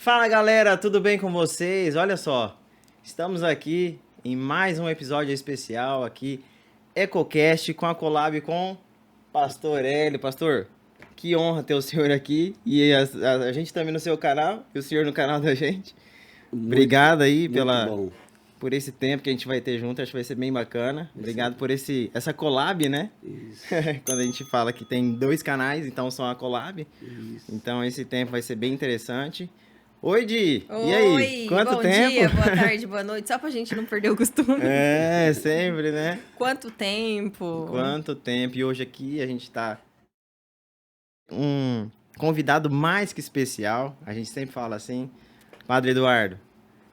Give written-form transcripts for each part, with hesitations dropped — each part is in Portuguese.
Fala galera, tudo bem com vocês? Olha só, estamos aqui em mais um episódio especial aqui, EcoCast, com a collab com Pastor Hélio. Pastor, que honra ter o senhor aqui e a gente também no seu canal e o senhor no canal da gente. Muito, Obrigado aí muito bom. por esse tempo que a gente vai ter junto, acho que vai ser bem bacana. Obrigado por essa collab, né? Isso, Quando a gente fala que tem 2 canais, então são a collab. isso. Então esse tempo vai ser bem interessante. Oi, Di! E aí? Oi, Quanto bom tempo? dia, boa tarde, boa noite, só pra gente não perder o costume. É, sempre, né? Quanto tempo? Quanto tempo! E hoje aqui a gente tá um convidado mais que especial. A gente sempre fala assim. Padre Eduardo,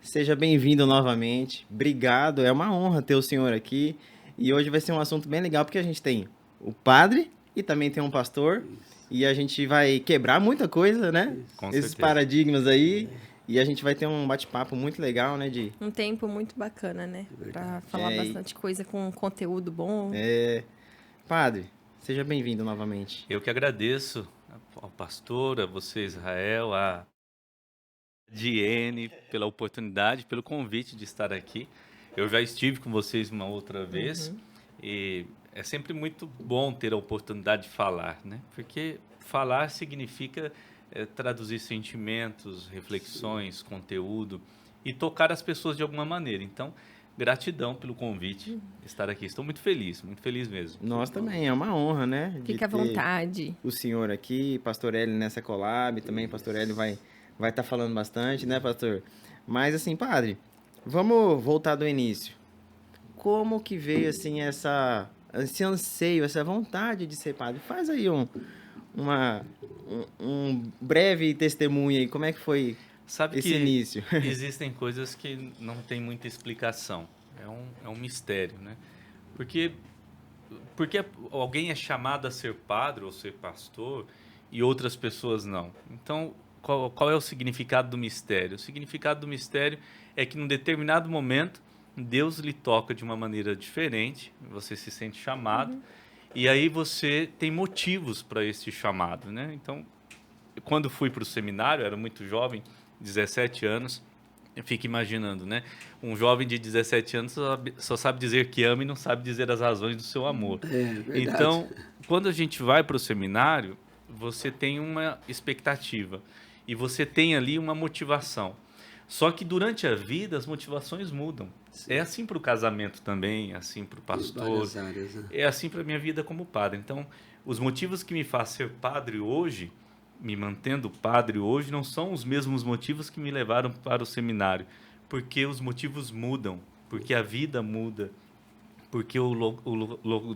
seja bem-vindo novamente. Obrigado, é uma honra ter o senhor aqui. E hoje vai ser um assunto bem legal, porque a gente tem o padre e também tem um pastor. E a gente vai quebrar muita coisa, né? Com Esses certeza. paradigmas aí. E a gente vai ter um bate-papo muito legal, né, Di? Um tempo muito bacana, né? Pra falar É, bastante coisa com conteúdo bom. Padre, seja bem-vindo novamente. Eu que agradeço ao pastor, a você, Israel, a Diene, pela oportunidade, pelo convite de estar aqui. Eu já estive com vocês uma outra vez e é sempre muito bom ter a oportunidade de falar, né? Porque falar significa traduzir sentimentos, reflexões, conteúdo e tocar as pessoas de alguma maneira. Então, gratidão pelo convite de estar aqui. Estou muito feliz mesmo. Nós também, é uma honra, né? de Fica à ter vontade. O senhor aqui, Pastor Hélio nessa collab, também Pastor Hélio vai estar falando bastante, né, pastor? Mas assim, padre, vamos voltar do início. Como que veio assim esse anseio, essa vontade de ser padre? Faz aí um breve testemunho aí, como é que foi Sabe esse que início? existem coisas que não tem muita explicação. É um mistério, né? Porque, porque alguém é chamado a ser padre ou ser pastor e outras pessoas não. Então, qual é o significado do mistério? O significado do mistério é que num determinado momento Deus lhe toca de uma maneira diferente, você se sente chamado e aí você tem motivos para esse chamado, né? Então, quando fui para o seminário, era muito jovem, 17 anos, eu fico imaginando, né? Um jovem de 17 anos só sabe dizer que ama e não sabe dizer as razões do seu amor. É verdade. Então, quando a gente vai para o seminário, você tem uma expectativa e você tem ali uma motivação. Só que durante a vida as motivações mudam. Sim. É assim para o casamento também, é assim para o pastor, várias áreas, né? é assim para a minha vida como padre. Então, os motivos que me fazem ser padre hoje, me mantendo padre hoje, não são os mesmos motivos que me levaram para o seminário, porque os motivos mudam, porque a vida muda, porque o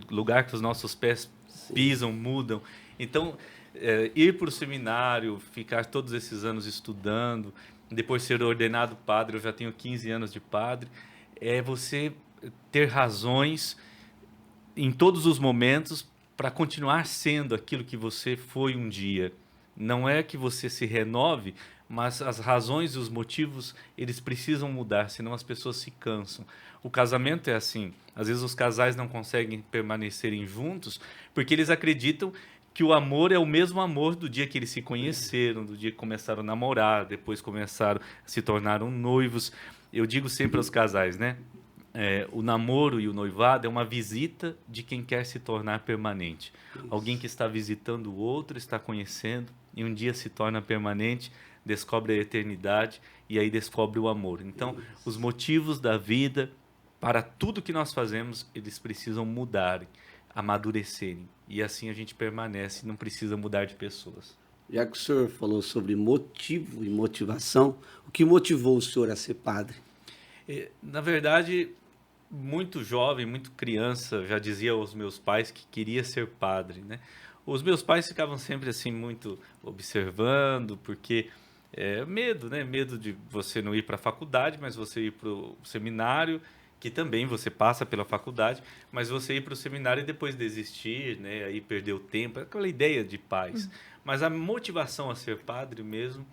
lugar que os nossos pés pisam mudam. Então, ir para o seminário, ficar todos esses anos estudando, depois ser ordenado padre, eu já tenho 15 anos de padre, é você ter razões em todos os momentos para continuar sendo aquilo que você foi um dia. Não é que você se renove, mas as razões e os motivos, eles precisam mudar, senão as pessoas se cansam. O casamento é assim. Às vezes os casais não conseguem permanecerem juntos porque eles acreditam que o amor é o mesmo amor do dia que eles se conheceram, do dia que começaram a namorar, depois começaram, se tornaram noivos. Eu digo sempre aos casais, né? O namoro e o noivado é uma visita de quem quer se tornar permanente. Alguém que está visitando o outro, está conhecendo, e um dia se torna permanente, descobre a eternidade e aí descobre o amor. Então, os motivos da vida, para tudo que nós fazemos, eles precisam mudarem, amadurecerem. E assim a gente permanece, não precisa mudar de pessoas. Já que o senhor falou sobre motivo e motivação, o que motivou o senhor a ser padre? Na verdade, muito jovem, muito criança, já dizia aos meus pais que queria ser padre, né? Os meus pais ficavam sempre assim muito observando, porque medo, né? Medo de você não ir para a faculdade, mas você ir para o seminário, que também você passa pela faculdade, mas você ir para o seminário e depois desistir, né? Aí perder o tempo, aquela ideia de paz. Mas a motivação a ser padre mesmo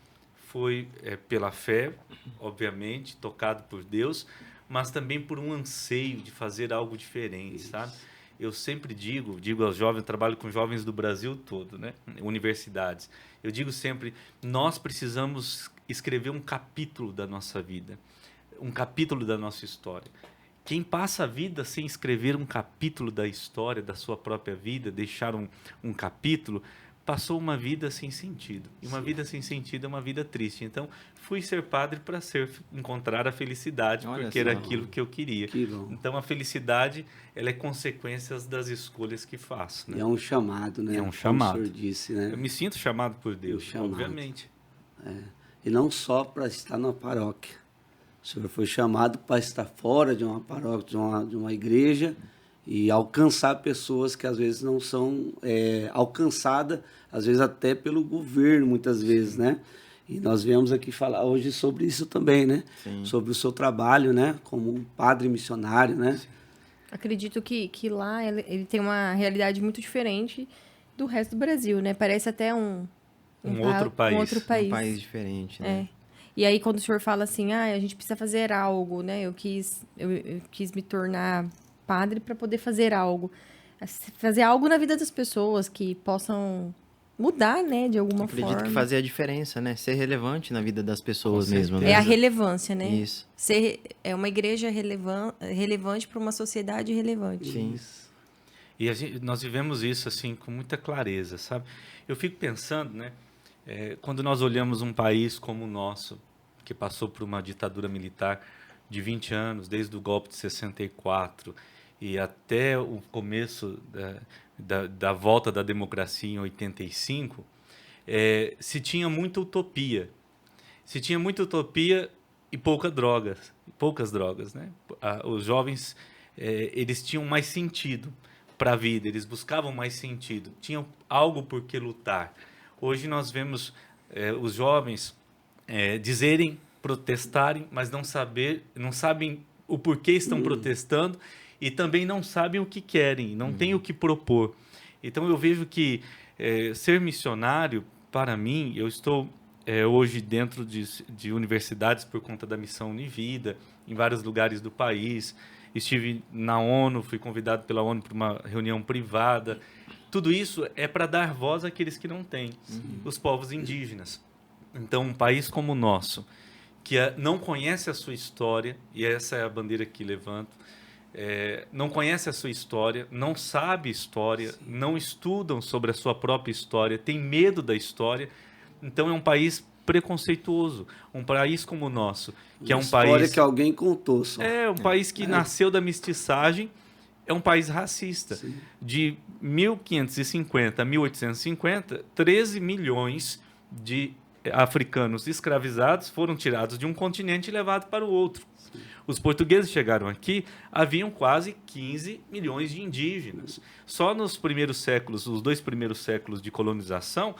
foi pela fé, obviamente, tocado por Deus, mas também por um anseio de fazer algo diferente, sabe? Eu sempre digo aos jovens, eu trabalho com jovens do Brasil todo, né? Universidades. Eu digo sempre, nós precisamos escrever um capítulo da nossa vida, um capítulo da nossa história. Quem passa a vida sem escrever um capítulo da história, da sua própria vida, deixar um capítulo, passou uma vida sem sentido. E uma vida sem sentido é uma vida triste. Então, fui ser padre para encontrar a felicidade, Olha porque só. era aquilo que eu queria. Que bom. Então, a felicidade, ela é consequência das escolhas que faço. Né? E é um chamado, né? É um chamado. Como o senhor disse, né? Eu me sinto chamado por Deus, chamado. obviamente. E não só para estar na paróquia. O senhor foi chamado para estar fora de uma paróquia, de uma igreja, e alcançar pessoas que às vezes não são alcançadas, às vezes até pelo governo, muitas vezes, né? E nós viemos aqui falar hoje sobre isso também, né? Sim. Sobre o seu trabalho, né? Como um padre missionário, né? Sim. Acredito que lá ele tem uma realidade muito diferente do resto do Brasil, né? Parece até um outro país. Um outro país. Um país diferente, né? É. E aí, quando o senhor fala assim, a gente precisa fazer algo, né? Eu quis me tornar padre para poder fazer algo. Fazer algo na vida das pessoas que possam mudar, né? De alguma Acredito forma. que fazer a diferença, né? Ser relevante na vida das pessoas Com mesmo, certeza. né? É a relevância, né? Isso. É uma igreja relevante para uma sociedade relevante. Sim. E nós vivemos isso assim com muita clareza, sabe? Eu fico pensando, né? Quando nós olhamos um país como o nosso, que passou por uma ditadura militar de 20 anos, desde o golpe de 64 e até o começo da volta da democracia em 85, se tinha muita utopia. Se tinha muita utopia e poucas drogas, né? Os jovens, eles tinham mais sentido para a vida, eles buscavam mais sentido, tinham algo por que lutar. Hoje nós vemos os jovens dizerem, protestarem, mas não sabem o porquê estão protestando e também não sabem o que querem, não têm o que propor. Então eu vejo que ser missionário, para mim, eu estou hoje dentro de universidades por conta da missão Univida, em vários lugares do país. Estive na ONU, fui convidado pela ONU para uma reunião privada. Tudo isso é para dar voz àqueles que não têm, os povos indígenas. Então, um país como o nosso, que não conhece a sua história, e essa é a bandeira que levanto, não conhece a sua história, não sabe história, não estudam sobre a sua própria história, tem medo da história. Então, é um país preconceituoso. Um país como o nosso, que é um história país... que alguém contou só. É um país que nasceu da mestiçagem, é um país racista. Sim. De 1550 a 1850, 13 milhões de africanos escravizados foram tirados de um continente e levados para o outro. Sim. Os portugueses chegaram aqui, haviam quase 15 milhões de indígenas. Só nos primeiros séculos, os 2 primeiros séculos de colonização,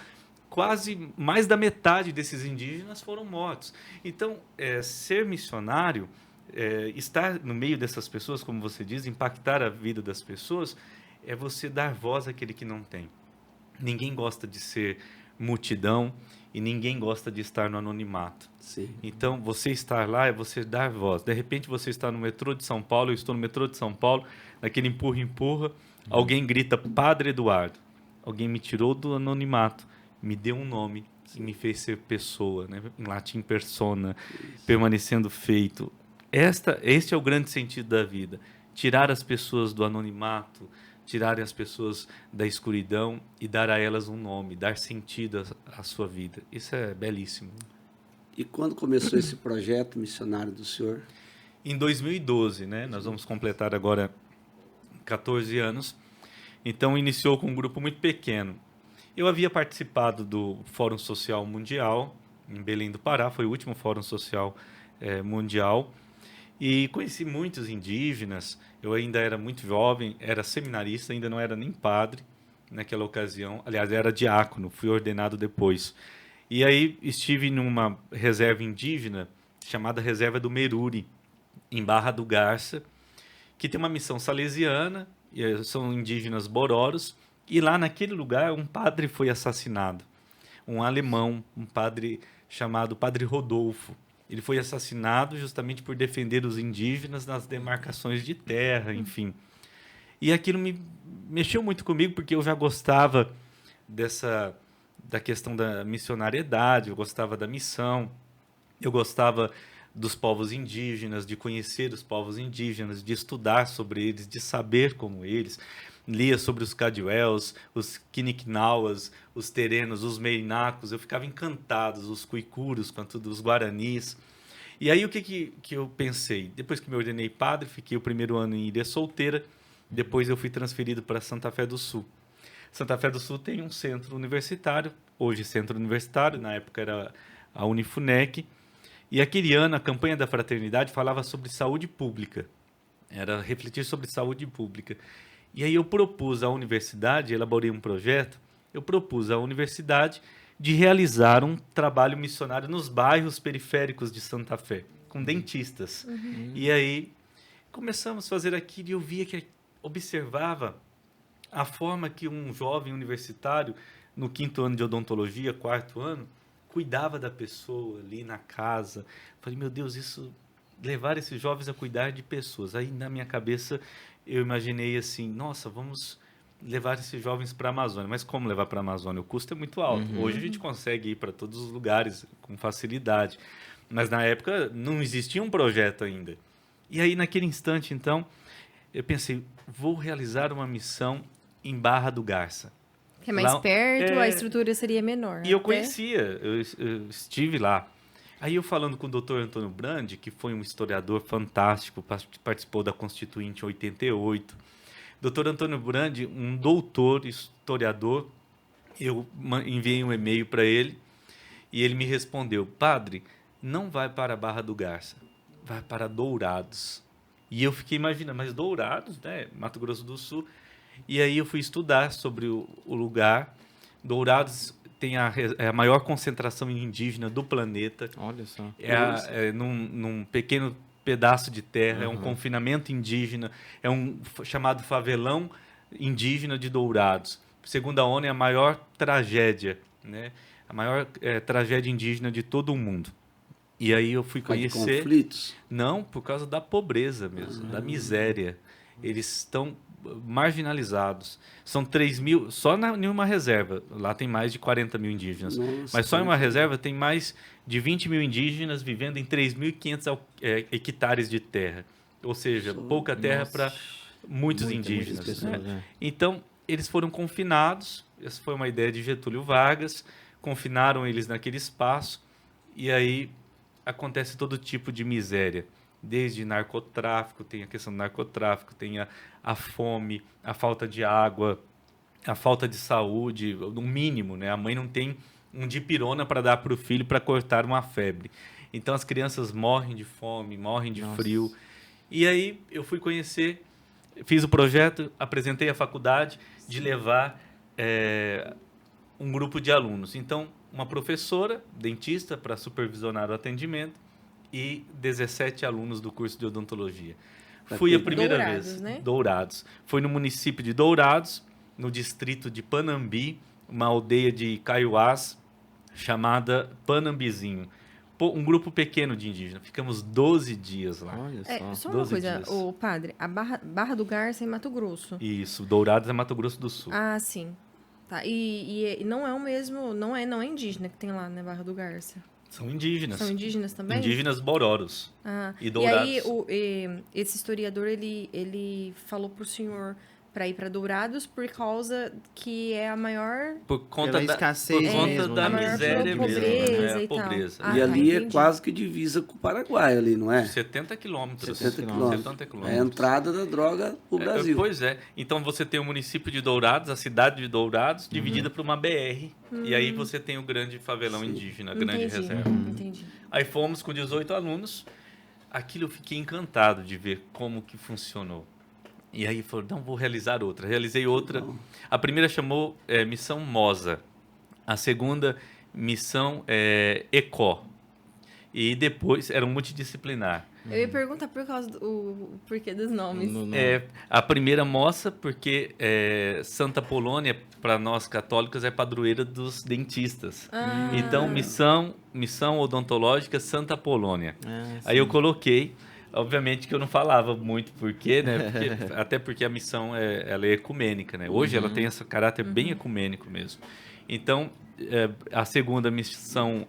quase mais da metade desses indígenas foram mortos. Então, ser missionário, estar no meio dessas pessoas, como você diz, impactar a vida das pessoas, é você dar voz àquele que não tem. Ninguém gosta de ser multidão e ninguém gosta de estar no anonimato. Sim. Então, você estar lá é você dar voz. De repente, você está no metrô de São Paulo, eu estou no metrô de São Paulo, naquele empurra-empurra, alguém grita, Padre Eduardo. Alguém me tirou do anonimato, me deu um nome e me fez ser pessoa, né? Em latim, persona, permanecendo feito. Este é o grande sentido da vida. Tirar as pessoas do anonimato, tirar as pessoas da escuridão e dar a elas um nome, dar sentido à sua vida. Isso é belíssimo. E quando começou esse projeto missionário do senhor? Em 2012, né? Nós vamos completar agora 14 anos. Então, iniciou com um grupo muito pequeno. Eu havia participado do Fórum Social Mundial, em Belém do Pará, foi o último Fórum Social mundial, e conheci muitos indígenas. Eu ainda era muito jovem, era seminarista, ainda não era nem padre naquela ocasião. Aliás, era diácono, fui ordenado depois. E aí estive numa reserva indígena chamada Reserva do Meruri, em Barra do Garça, que tem uma missão salesiana, são indígenas bororos, e lá naquele lugar um padre foi assassinado, um alemão, um padre chamado Padre Rodolfo. Ele foi assassinado justamente por defender os indígenas nas demarcações de terra, enfim. E aquilo me mexeu muito comigo, porque eu já gostava da questão da missionariedade, eu gostava da missão. Eu gostava dos povos indígenas, de conhecer os povos indígenas, de estudar sobre eles, de saber como eles. Lia sobre os Cadiuels, os Quiniquinauas, os Terenos, os Meinacos. Eu ficava encantado, os Cuicuros, quanto dos Guaranis. E aí o que eu pensei? Depois que me ordenei padre, fiquei o primeiro ano em Ilha Solteira, depois eu fui transferido para Santa Fé do Sul. Santa Fé do Sul tem um centro universitário, hoje centro universitário, na época era a Unifunec, e aquele ano a campanha da fraternidade falava sobre saúde pública, era refletir sobre saúde pública. E aí eu propus à universidade, elaborei um projeto, eu propus à universidade de realizar um trabalho missionário nos bairros periféricos de Santa Fé, com dentistas. E aí começamos a fazer aquilo e eu via que observava a forma que um jovem universitário, no 5º ano de odontologia, 4º ano, cuidava da pessoa ali na casa. Falei, meu Deus, levar esses jovens a cuidar de pessoas. Aí na minha cabeça eu imaginei assim, nossa, vamos levar esses jovens para a Amazônia. Mas como levar para a Amazônia? O custo é muito alto. Hoje a gente consegue ir para todos os lugares com facilidade. Mas na época não existia um projeto ainda. E aí naquele instante, então, eu pensei, vou realizar uma missão em Barra do Garça. Que é mais Lá, perto, a estrutura seria menor. E eu até. conhecia, eu estive lá. Aí eu falando com o Dr. Antônio Brandi, que foi um historiador fantástico, participou da Constituinte em 88. Dr. Antônio Brandi, um doutor historiador, eu enviei um e-mail para ele e ele me respondeu, padre, não vai para a Barra do Garça, vai para Dourados. E eu fiquei imaginando, mas Dourados, né? Mato Grosso do Sul. E aí eu fui estudar sobre o lugar. Dourados tem a maior concentração indígena do planeta. Olha só. Num pequeno pedaço de terra, é um confinamento indígena, é um chamado favelão indígena de Dourados. Segundo a ONU, é a maior tragédia, né? A maior tragédia indígena de todo o mundo. E aí eu fui conhecer... conflitos? Não, por causa da pobreza mesmo, da miséria. Eles estão marginalizados. São 3 mil, só em uma reserva. Lá tem mais de 40 mil indígenas. Nossa, mas só em uma reserva tem mais de 20 mil indígenas vivendo em 3.500 hectares de terra. Ou seja, pouca terra para muitos indígenas. Muitas pessoas, né? Então, eles foram confinados. Essa foi uma ideia de Getúlio Vargas. Confinaram eles naquele espaço. E aí acontece todo tipo de miséria. Desde narcotráfico, tem a questão do narcotráfico, tem a fome, a falta de água, a falta de saúde, no mínimo, né? A mãe não tem um dipirona para dar para o filho para cortar uma febre. Então as crianças morrem de fome, morrem de frio. E aí eu fui conhecer, fiz o projeto, apresentei à faculdade de levar um grupo de alunos. Então, uma professora, dentista, para supervisionar o atendimento, e 17 alunos do curso de odontologia. Fui a primeira vez. Né? Dourados. Foi no município de Dourados, no distrito de Panambi, uma aldeia de Caiuás chamada Panambizinho. Um grupo pequeno de indígenas. Ficamos 12 dias lá. Olha só. Só uma 12 coisa, dias. o padre, a Barra do Garça é em Mato Grosso. Isso, Dourados é Mato Grosso do Sul. Ah, sim. Tá. E não é o mesmo, não é indígena que tem lá, né, Barra do Garça. São indígenas. São indígenas também? Indígenas bororos. Ah, E Dourados. aí esse historiador, ele falou pro senhor para ir para Dourados por causa que é a maior... Por conta Pela da escassez por conta mesmo, da né? miséria mesmo. Pobreza Né? e A tal. pobreza. Ah, E ali é entendi. quase que divisa com o Paraguai ali, não é? 70 quilômetros. 70 quilômetros. quilômetros. É a entrada da droga pro Brasil. Pois é. Então você tem o município de Dourados, a cidade de Dourados, dividida por uma BR. E aí você tem o grande favelão indígena, a grande Entendi, reserva. entendi. Aí fomos com 18 alunos. Aquilo eu fiquei encantado de ver como que funcionou. E aí falou, não, vou realizar outra. Realizei outra. A primeira chamou Missão Mosa. A segunda, Missão ECO. E depois era um multidisciplinar. Eu ia perguntar por causa do porquê dos nomes. A primeira moça, porque Santa Polônia, para nós católicos, é padroeira dos dentistas. Então, missão odontológica Santa Polônia. Aí eu coloquei, obviamente que eu não falava muito porquê, né? Até porque a missão ela é ecumênica, né? Hoje ela tem esse caráter bem ecumênico mesmo. Então, a segunda missão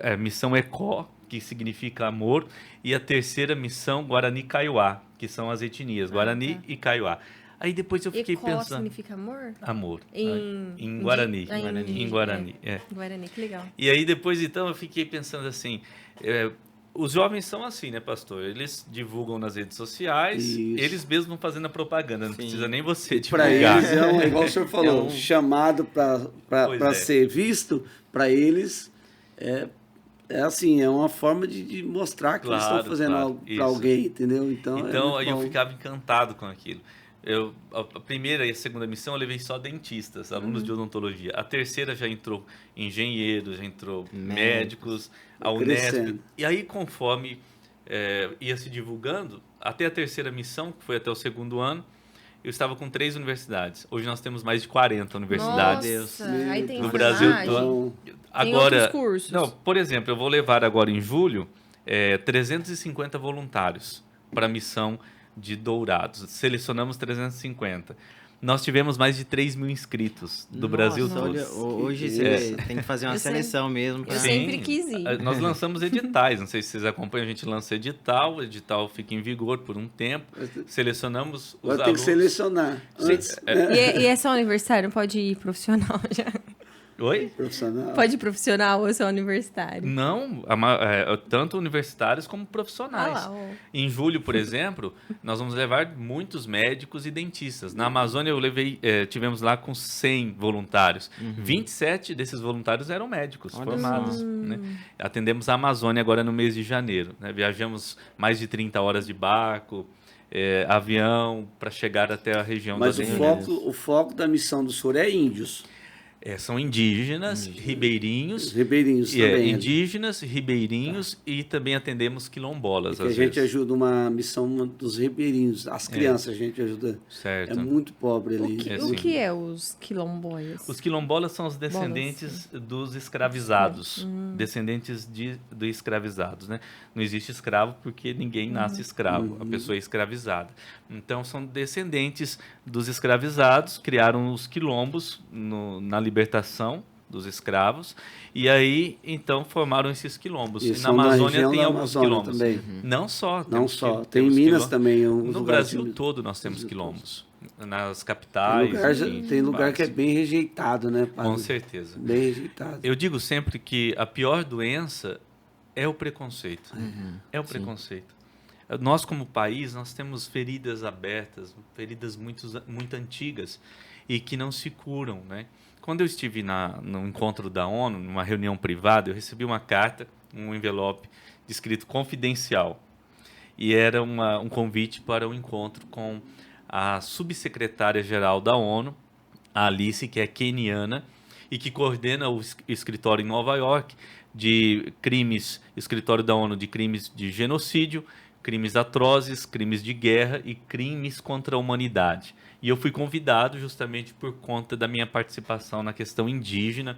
a missão ECO, que significa amor, e a terceira missão, Guarani Kaiowá, que são as etnias, Guarani tá. e Kaiowá. Aí depois eu fiquei Ecó pensando... significa amor? Amor. Em Em Guarani. Em Guarani, Guarani, que legal. E aí depois, então, eu fiquei pensando assim... os jovens são assim, né, pastor? Eles divulgam nas redes sociais, Isso. eles mesmos vão fazendo a propaganda, não Sim. precisa nem você Para divulgar. eles, igual o senhor falou, um- chamado Pois para é. ser visto, para eles é assim, é uma forma de mostrar que eles estão Claro, fazendo claro, algo isso. para alguém, entendeu? Então, Então, aí eu bom. ficava encantado com aquilo. A primeira e a segunda missão eu levei só dentistas, alunos de odontologia. A terceira já entrou engenheiros, já entrou médicos, a Unesp. Crescendo. E aí, conforme ia se divulgando, até a terceira missão, que foi até o segundo ano, eu estava com 3 universidades. Hoje nós temos mais de 40 universidades. Nossa, aí tem No Brasil enfermagem. todo. Tem Agora, outros cursos. não, por exemplo, eu vou levar agora em julho 350 voluntários para a missão de Dourados. Selecionamos 350. Nós tivemos mais de 3.000 inscritos do Brasil Nossa, todo. olha, hoje você tem que fazer uma Eu sempre- seleção mesmo. eu sempre quis ir. Nós lançamos editais, não sei se vocês acompanham, a gente lança edital, o edital fica em vigor por um tempo, selecionamos os Agora tem alunos. que selecionar. Sim, Antes, né? E é só universitário? Não pode ir profissional já? Oi? Profissional. Pode ir profissional ou só universitário? Não, tanto universitários como profissionais. Ah lá, ó. Em julho, por exemplo, nós vamos levar muitos médicos e dentistas. Na Amazônia, tivemos lá com 100 voluntários. 27 desses voluntários eram médicos Olha formados. só. Né? Atendemos a Amazônia agora no mês de janeiro. Né? Viajamos mais de 30 horas de barco, avião, para chegar até a região Mas da o foco da missão do senhor é índios. São indígenas, ribeirinhos, Os ribeirinhos também. indígenas, ribeirinhos e também atendemos quilombolas. Que a às gente vezes. ajuda uma missão dos ribeirinhos. As crianças a gente ajuda. Certo. É muito pobre ali. O que é os quilomboias? Os quilombolas são os descendentes dos escravizados, descendentes do escravizados, né? Não existe escravo porque ninguém nasce escravo, a pessoa é escravizada. Então são descendentes dos escravizados, criaram os quilombos na libertação dos escravos e aí então formaram esses quilombos. E E na são na Amazônia região tem da alguns Amazônia quilombos. também. Não só, Não temos só. qui- Tem em temos Minas quilom- também. No Brasil todo nós temos quilombos. Nas capitais. Tem lugar que é vários. bem rejeitado, né, padre? Com certeza. Bem rejeitado. Eu digo sempre que a pior doença é o preconceito. É o preconceito. Nós, como país, nós temos feridas abertas, feridas muito antigas e que não se curam, né? Quando eu estive no encontro da ONU, numa reunião privada, eu recebi uma carta, um envelope escrito confidencial. E era um convite para o encontro com a subsecretária-geral da ONU, a Alice, que é queniana, e que coordena o escritório em Nova York de crimes, escritório da ONU de crimes de genocídio, crimes atrozes, crimes de guerra e crimes contra a humanidade. E eu fui convidado justamente por conta da minha participação na questão indígena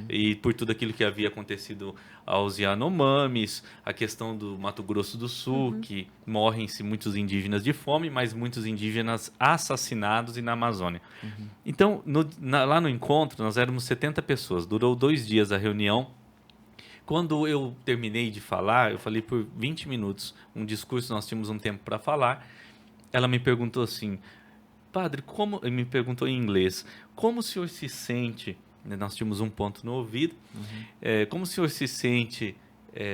e por tudo aquilo que havia acontecido aos Yanomamis, a questão do Mato Grosso do Sul, que morrem-se muitos indígenas de fome, mas muitos indígenas assassinados e na Amazônia. Então, lá no encontro, nós éramos 70 pessoas, durou 2 dias a reunião. Quando eu terminei de falar, eu falei por 20 minutos, um discurso, nós tínhamos um tempo para falar, ela me perguntou assim, padre, me perguntou em inglês, como o senhor se sente, nós tínhamos um ponto no ouvido, como o senhor se sente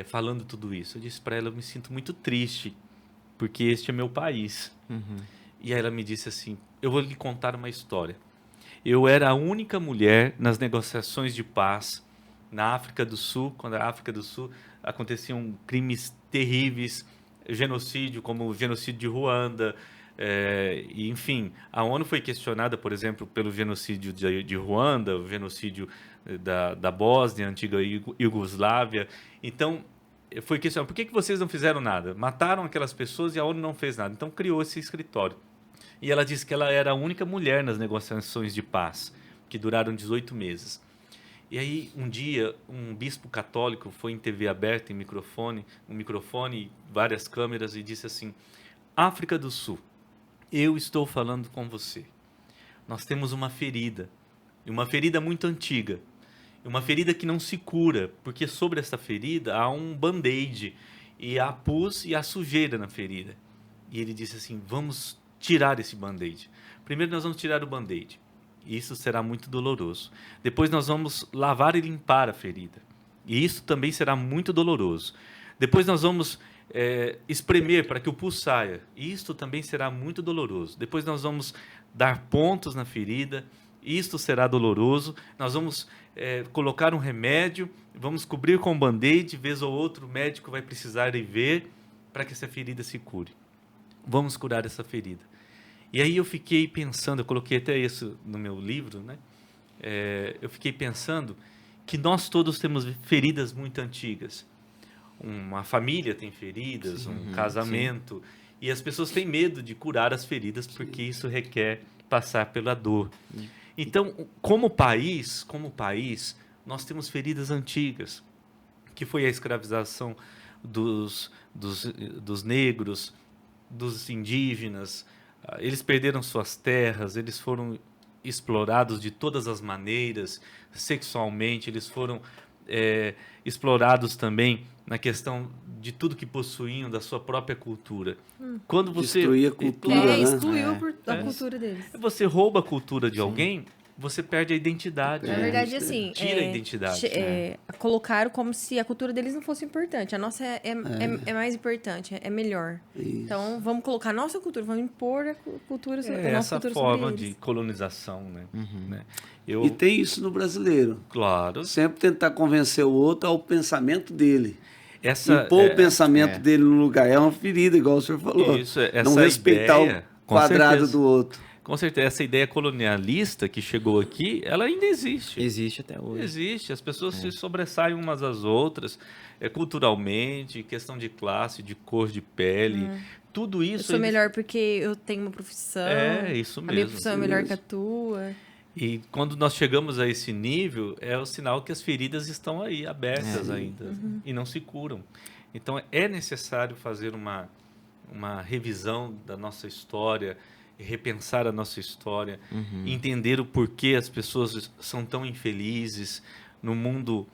falando tudo isso? Eu disse para ela, eu me sinto muito triste, porque este é meu país. E aí ela me disse assim, eu vou lhe contar uma história. Eu era a única mulher nas negociações de paz na África do Sul, quando a África do Sul aconteciam crimes terríveis, genocídio, como o genocídio de Ruanda, e, enfim, a ONU foi questionada, por exemplo, pelo genocídio de Ruanda, o genocídio da Bósnia, antiga Iugoslávia. Então, foi questionado, por que vocês não fizeram nada? Mataram aquelas pessoas e a ONU não fez nada. Então, criou esse escritório. E ela disse que ela era a única mulher nas negociações de paz, que duraram 18 meses. E aí, um dia, um bispo católico foi em TV aberta, em um microfone, várias câmeras, e disse assim, África do Sul, eu estou falando com você. Nós temos uma ferida muito antiga, uma ferida que não se cura, porque sobre essa ferida há um band-aid, e há pus e há sujeira na ferida. E ele disse assim, vamos tirar esse band-aid. Primeiro nós vamos tirar o band-aid, e isso será muito doloroso. Depois nós vamos lavar e limpar a ferida, e isso também será muito doloroso. Depois nós vamos espremer para que o pus saia, e isto também será muito doloroso. Depois nós vamos dar pontos na ferida, isto será doloroso. Nós vamos colocar um remédio, vamos cobrir com band-aid, vez ou outro o médico vai precisar ir ver para que essa ferida se cure. Vamos curar essa ferida. E aí eu fiquei pensando, eu coloquei até isso no meu livro, né? Eu fiquei pensando que nós todos temos feridas muito antigas. Uma família tem feridas, um casamento, e as pessoas têm medo de curar as feridas porque isso requer passar pela dor. Então, como país, nós temos feridas antigas, que foi a escravização dos negros, dos indígenas. Eles perderam suas terras, eles foram explorados de todas as maneiras, sexualmente, eles foram explorados também na questão de tudo que possuíam da sua própria cultura. Quando você destruir a cultura, né? Excluiu a cultura deles. você rouba a cultura de alguém, você perde a identidade. Na verdade, assim... Tira a identidade. Colocaram como se a cultura deles não fosse importante. A nossa é mais importante, é melhor. Isso. Então, vamos colocar a nossa cultura, vamos impor a cultura, a nossa Essa cultura forma sobre de eles. colonização, né? Né? E tem isso no brasileiro. Claro. Sempre tentar convencer o outro ao pensamento dele. Essa, Impor o pensamento dele no lugar. É uma ferida, igual o senhor falou. Isso, essa não respeitar ideia, o quadrado certeza. do outro. Com certeza, essa ideia colonialista que chegou aqui, ela ainda existe. Existe até hoje. Existe. As pessoas se sobressaem umas às outras, culturalmente, questão de classe, de cor de pele, tudo Eu isso... sou melhor porque eu tenho uma profissão. É, isso A mesmo. minha profissão é melhor mesmo. que a tua. E quando nós chegamos a esse nível, é o sinal que as feridas estão aí, abertas ainda, e não se curam. Então, é necessário fazer uma revisão da nossa história, repensar a nossa história, entender o porquê as pessoas são tão infelizes no mundo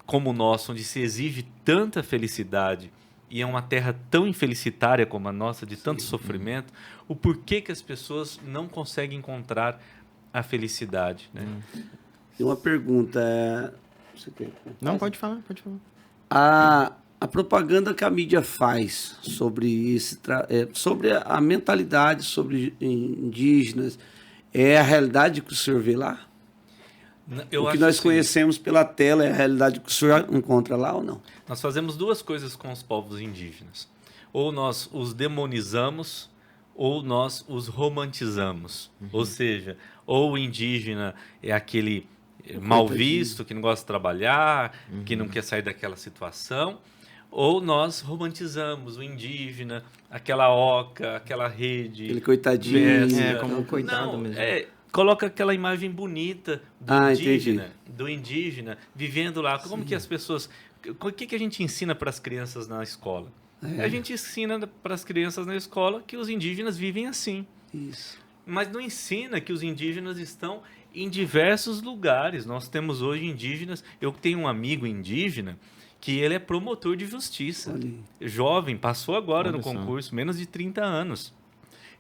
como o nosso, onde se exige tanta felicidade, e é uma terra tão infelicitária como a nossa, de tanto sofrimento, o porquê que as pessoas não conseguem encontrar a felicidade, né? Tem uma pergunta. Você quer? Não, pode falar, pode falar. A propaganda que a mídia faz sobre sobre a mentalidade sobre indígenas é a realidade que o senhor vê lá? Eu O que acho nós assim, conhecemos pela tela é a realidade que o senhor encontra lá ou não? nós fazemos duas coisas com os povos indígenas. Ou nós os demonizamos, ou nós os romantizamos. Ou seja, ou o indígena é aquele mal visto, que não gosta de trabalhar, que não quer sair daquela situação, ou nós romantizamos o indígena, aquela oca, aquela rede. Aquele coitadinho. pesca. Como coitado Não, mesmo. coloca aquela imagem bonita do indígena vivendo lá. Como que as pessoas... O que a gente ensina para as crianças na escola? A gente ensina para as crianças na escola que os indígenas vivem assim. Isso. Mas não ensina que os indígenas estão em diversos lugares. Nós temos hoje indígenas... Eu tenho um amigo indígena que ele é promotor de justiça. Jovem, passou agora Olha no só. concurso, menos de 30 anos.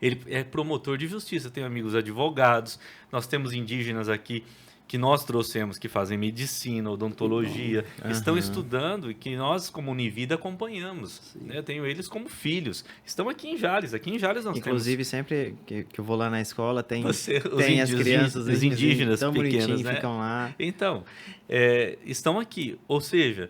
Ele é promotor de justiça, tem amigos advogados, nós temos indígenas aqui que nós trouxemos que fazem medicina, odontologia, estão estudando e que nós, como Univida, acompanhamos. Né? Eu tenho eles como filhos. Estão aqui em Jales nós Inclusive, sempre que eu vou lá na escola, tem as índios, crianças os indígenas tão pequenos, bonitinhos, né? ficam lá. Então, estão aqui. Ou seja,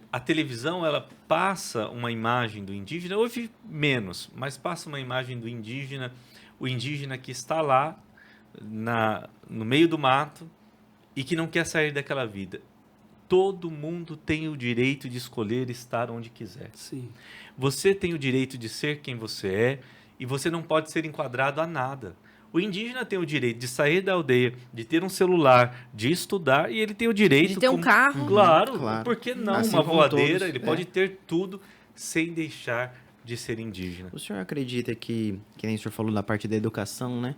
a televisão ela passa uma imagem do indígena, hoje menos, mas passa uma imagem do indígena, o indígena que está lá no meio do mato e que não quer sair daquela vida. Todo mundo tem o direito de escolher estar onde quiser. Sim. Você tem o direito de ser quem você é e você não pode ser enquadrado a nada. O indígena tem o direito de sair da aldeia, de ter um celular, de estudar, e ele tem o direito... De ter um carro. Claro, Claro. por que não? Assim Uma como voadeira, todos, ele pode ter tudo sem deixar de ser indígena. O senhor acredita que nem o senhor falou na parte da educação, né?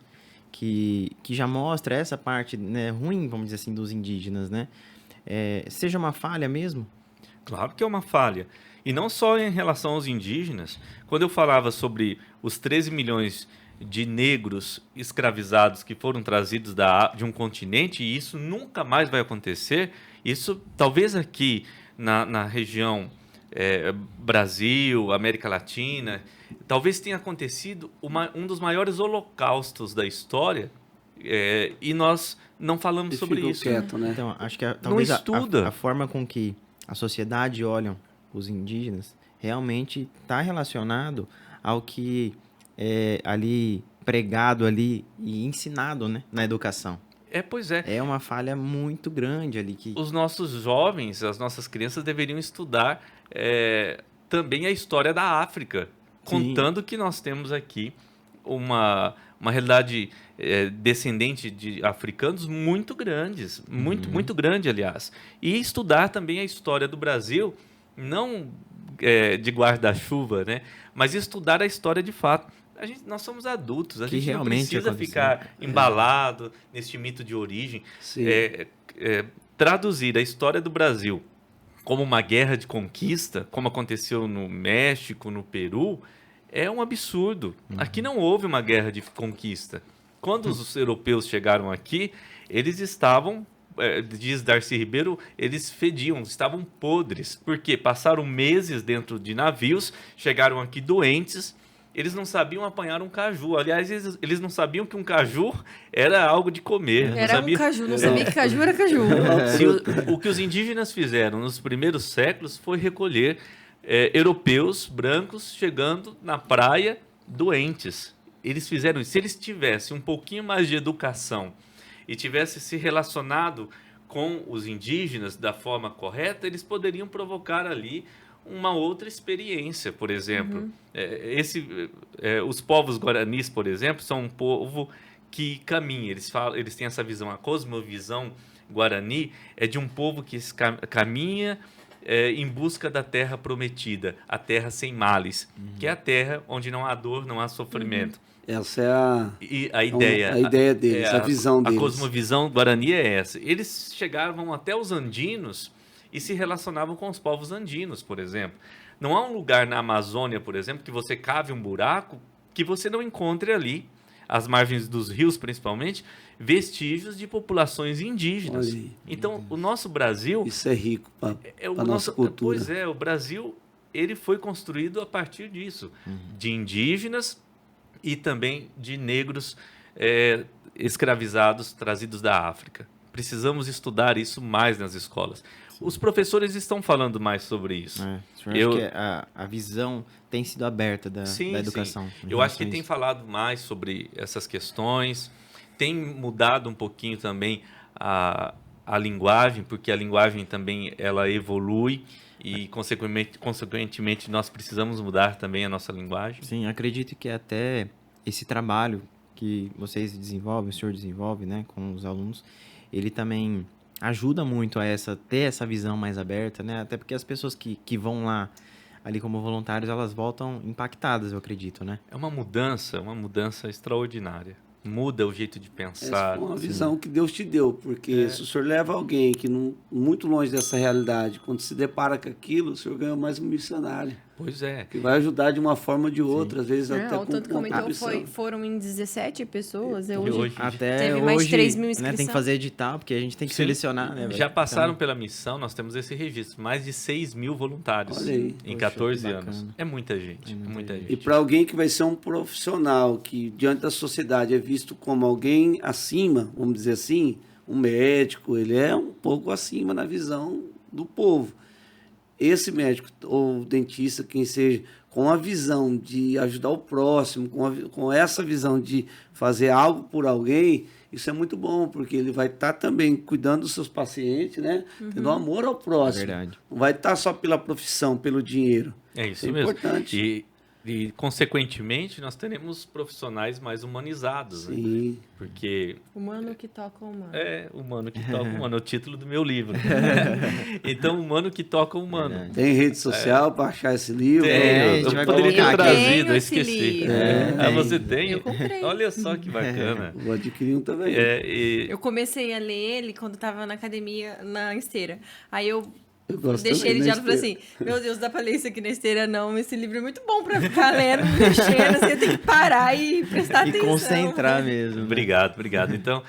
que já mostra essa parte, né, ruim, vamos dizer assim, dos indígenas, né? Seja uma falha mesmo? Claro que é uma falha. E não só em relação aos indígenas. Quando eu falava sobre os 13 milhões de negros escravizados que foram trazidos de um continente, e isso nunca mais vai acontecer, isso talvez aqui na região Brasil, América Latina, talvez tenha acontecido um dos maiores holocaustos da história, e nós não falamos Ele sobre ficou isso. quieto, né? Então, acho que talvez estuda. a forma com que a sociedade olha os indígenas realmente está relacionado ao que é ali pregado ali e ensinado, né, na educação. Pois é. É uma falha muito grande ali que Os nossos jovens, as nossas crianças deveriam estudar também a história da África, contando que nós temos aqui uma realidade descendente de africanos muito grandes, muito grande, aliás. E estudar também a história do Brasil, não de guarda-chuva, né? Mas estudar a história de fato. Nós somos adultos, a Que gente não realmente precisa aconteceu. ficar embalado neste mito de origem. Sim. Traduzir a história do Brasil como uma guerra de conquista, como aconteceu no México, no Peru, é um absurdo. Aqui não houve uma guerra de conquista. Quando os europeus chegaram aqui, eles estavam, diz Darcy Ribeiro, eles fediam, estavam podres, porque passaram meses dentro de navios, chegaram aqui doentes, eles não sabiam apanhar um caju. Aliás, eles não sabiam que um caju era algo de comer. Não Era sabia... um caju, não sabia que caju era caju. O que os indígenas fizeram nos primeiros séculos foi recolher europeus brancos chegando na praia doentes. Eles fizeram isso. Se eles tivessem um pouquinho mais de educação e tivessem se relacionado com os indígenas da forma correta, eles poderiam provocar ali uma outra experiência, por exemplo. Os povos guaranis, por exemplo, são um povo que caminha. Eles têm essa visão, a cosmovisão guarani é de um povo que caminha em busca da terra prometida, a terra sem males, que é a terra onde não há dor, não há sofrimento. Essa é A ideia. A ideia deles, a visão deles. A cosmovisão guarani é essa. Eles chegavam até os andinos e se relacionavam com os povos andinos, por exemplo. Não há um lugar na Amazônia, por exemplo, que você cave um buraco que você não encontre ali, às margens dos rios principalmente, vestígios de populações indígenas. Olha aí. Então, o nosso Brasil... Isso é rico para a nossa cultura. Pois é, o Brasil ele foi construído a partir disso, de indígenas e também de negros escravizados trazidos da África. Precisamos estudar isso mais nas escolas. Os professores estão falando mais sobre isso. Eu acho que a visão tem sido aberta da educação. Sim. Eu acho que tem falado mais sobre essas questões, tem mudado um pouquinho também a linguagem, porque a linguagem também ela evolui e, consequentemente, nós precisamos mudar também a nossa linguagem. Sim, acredito que até esse trabalho que vocês desenvolvem, o senhor desenvolve, né, com os alunos, ele também ajuda muito a ter essa visão mais aberta, né? Até porque as pessoas que vão lá ali como voluntários, elas voltam impactadas, eu acredito, né? É uma mudança extraordinária. Muda o jeito de pensar. Essa foi uma visão que Deus te deu, porque se o senhor leva alguém que muito longe dessa realidade, quando se depara com aquilo, o senhor ganha mais um missionário. Pois é. Que vai ajudar de uma forma ou de outra, às vezes até O com tanto que aumentou contribuição. foram em 17 pessoas. Hoje Até teve hoje, mais de 3 mil né, inscrições. tem que fazer edital, porque a gente tem que selecionar, né? Já passaram pela missão, nós temos esse registro, mais de 6 mil voluntários. Olha aí. Em Poxa, 14 que anos. bacana. É muita gente, muita gente. E para alguém que vai ser um profissional, que diante da sociedade é visto como alguém acima, vamos dizer assim, um médico, ele é um pouco acima na visão do povo. Esse médico ou dentista, quem seja, com a visão de ajudar o próximo, com essa visão de fazer algo por alguém, isso é muito bom, porque ele vai estar também cuidando dos seus pacientes, né? Tendo amor ao próximo. Verdade. Não vai estar só pela profissão, pelo dinheiro. É isso É mesmo. importante. E E, consequentemente, nós teremos profissionais mais humanizados, né? Sim. Porque Humano que toca o humano. é humano que toca humano, é o título do meu livro. Então, humano que toca humano. Verdade. Tem rede social para achar esse livro? Tem, a gente eu vai poderia ter colocar aqui. trazido, eu Tenho esse esqueci. livro. Ah, você tem? Eu comprei. Olha só que bacana. Vou adquirir um também. Eu comecei a ler ele quando tava na academia, na esteira. Aí eu Eu gosto deixei também, ele de né, lado e falei assim, meu Deus, dá pra ler isso aqui na esteira? Não, esse livro é muito bom pra ficar lendo, mexendo, assim, eu tenho que parar e prestar E atenção. concentrar mesmo. né? Obrigado, obrigado. Então,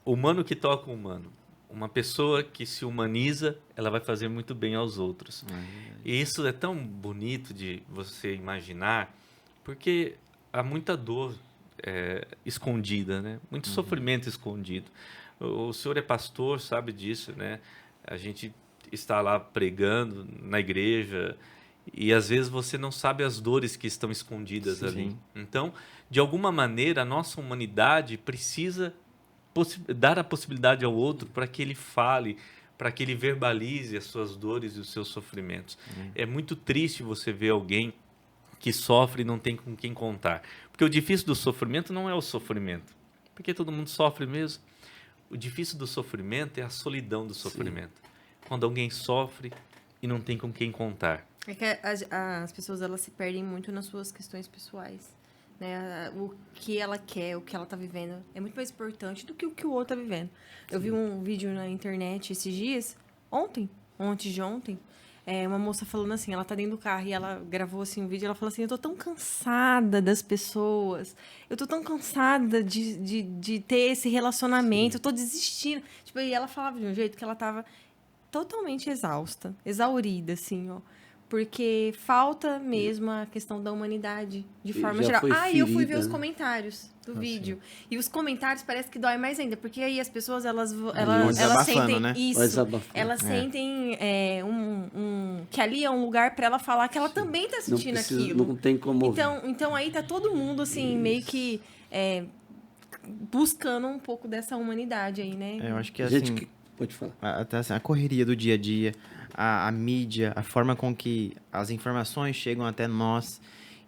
humano que toca o humano. Uma pessoa que se humaniza, ela vai fazer muito bem aos outros. E isso é tão bonito de você imaginar, porque há muita dor escondida, né? Muito sofrimento escondido. O senhor é pastor, sabe disso, né? A gente está lá pregando na igreja e às vezes você não sabe as dores que estão escondidas Sim. ali. Então, de alguma maneira, a nossa humanidade precisa dar a possibilidade ao outro para que ele fale, para que ele verbalize as suas dores e os seus sofrimentos. É muito triste você ver alguém que sofre e não tem com quem contar. Porque o difícil do sofrimento não é o sofrimento, porque todo mundo sofre mesmo. O difícil do sofrimento é a solidão do sofrimento. Quando alguém sofre e não tem com quem contar. É que as pessoas, elas se perdem muito nas suas questões pessoais. Né? O que ela quer, o que ela tá vivendo, é muito mais importante do que o que o outro tá vivendo. Eu vi um vídeo na internet esses dias, antes de ontem, uma moça falando assim, ela tá dentro do carro e ela gravou assim um vídeo, ela falou assim, eu tô tão cansada das pessoas, eu tô tão cansada de ter esse relacionamento, eu tô desistindo. Tipo, e ela falava de um jeito que ela tava totalmente exausta, exaurida, assim, ó. Porque falta mesmo a questão da humanidade, de E forma já geral. foi E eu fui ver ferida, os né? comentários do vídeo. E os comentários parece que dói mais ainda, porque aí as pessoas, elas Vão elas desabafando, sentem né? Vai isso. desabafando. Elas sentem que ali é um lugar para ela falar que ela também tá Não sentindo precisa, aquilo. não tem como ouvir. Então aí tá todo mundo, assim, meio que buscando um pouco dessa humanidade aí, né? Eu acho que Gente assim, que... Pode falar. até assim, a correria do dia a dia, a mídia, a forma com que as informações chegam até nós,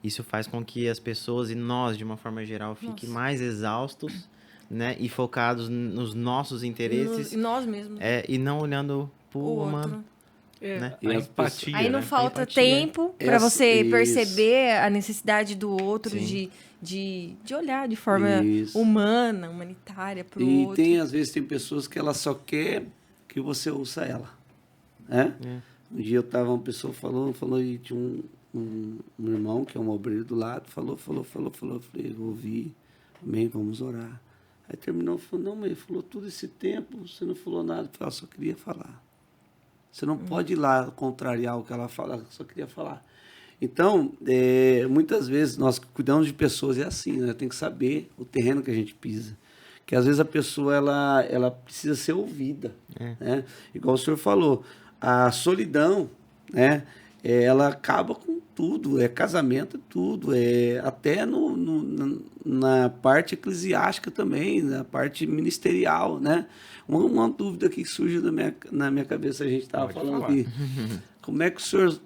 isso faz com que as pessoas e nós, de uma forma geral, fiquem mais exaustos, né? E focados nos nossos interesses, E nós mesmos. e não olhando pro O humano. outro. Né? E A as empatia, Aí não né? falta Empatia. tempo para Essa- você isso. perceber a necessidade do outro, Sim. de olhar de forma Isso. humana, humanitária pro E outro. tem, às vezes, tem pessoas que ela só quer que você ouça ela. Né? Um dia uma pessoa falou e tinha um irmão, que é um obreiro do lado, falou. Eu falei, eu ouvi, amém, vamos orar. Aí terminou, falou, não, mas ele falou todo esse tempo, você não falou nada. Eu falei, só queria falar. Você não pode ir lá contrariar o que ela fala, só queria falar. Então, muitas vezes nós cuidamos de pessoas, é assim, né? Tem que saber o terreno que a gente pisa. Que às vezes a pessoa ela precisa ser ouvida. Né? Igual o senhor falou, a solidão, né? Ela acaba com tudo, casamento, tudo, até na parte eclesiástica também, na parte ministerial, né? Uma dúvida que surge na minha cabeça, a gente estava falando aqui. Como é que o senhor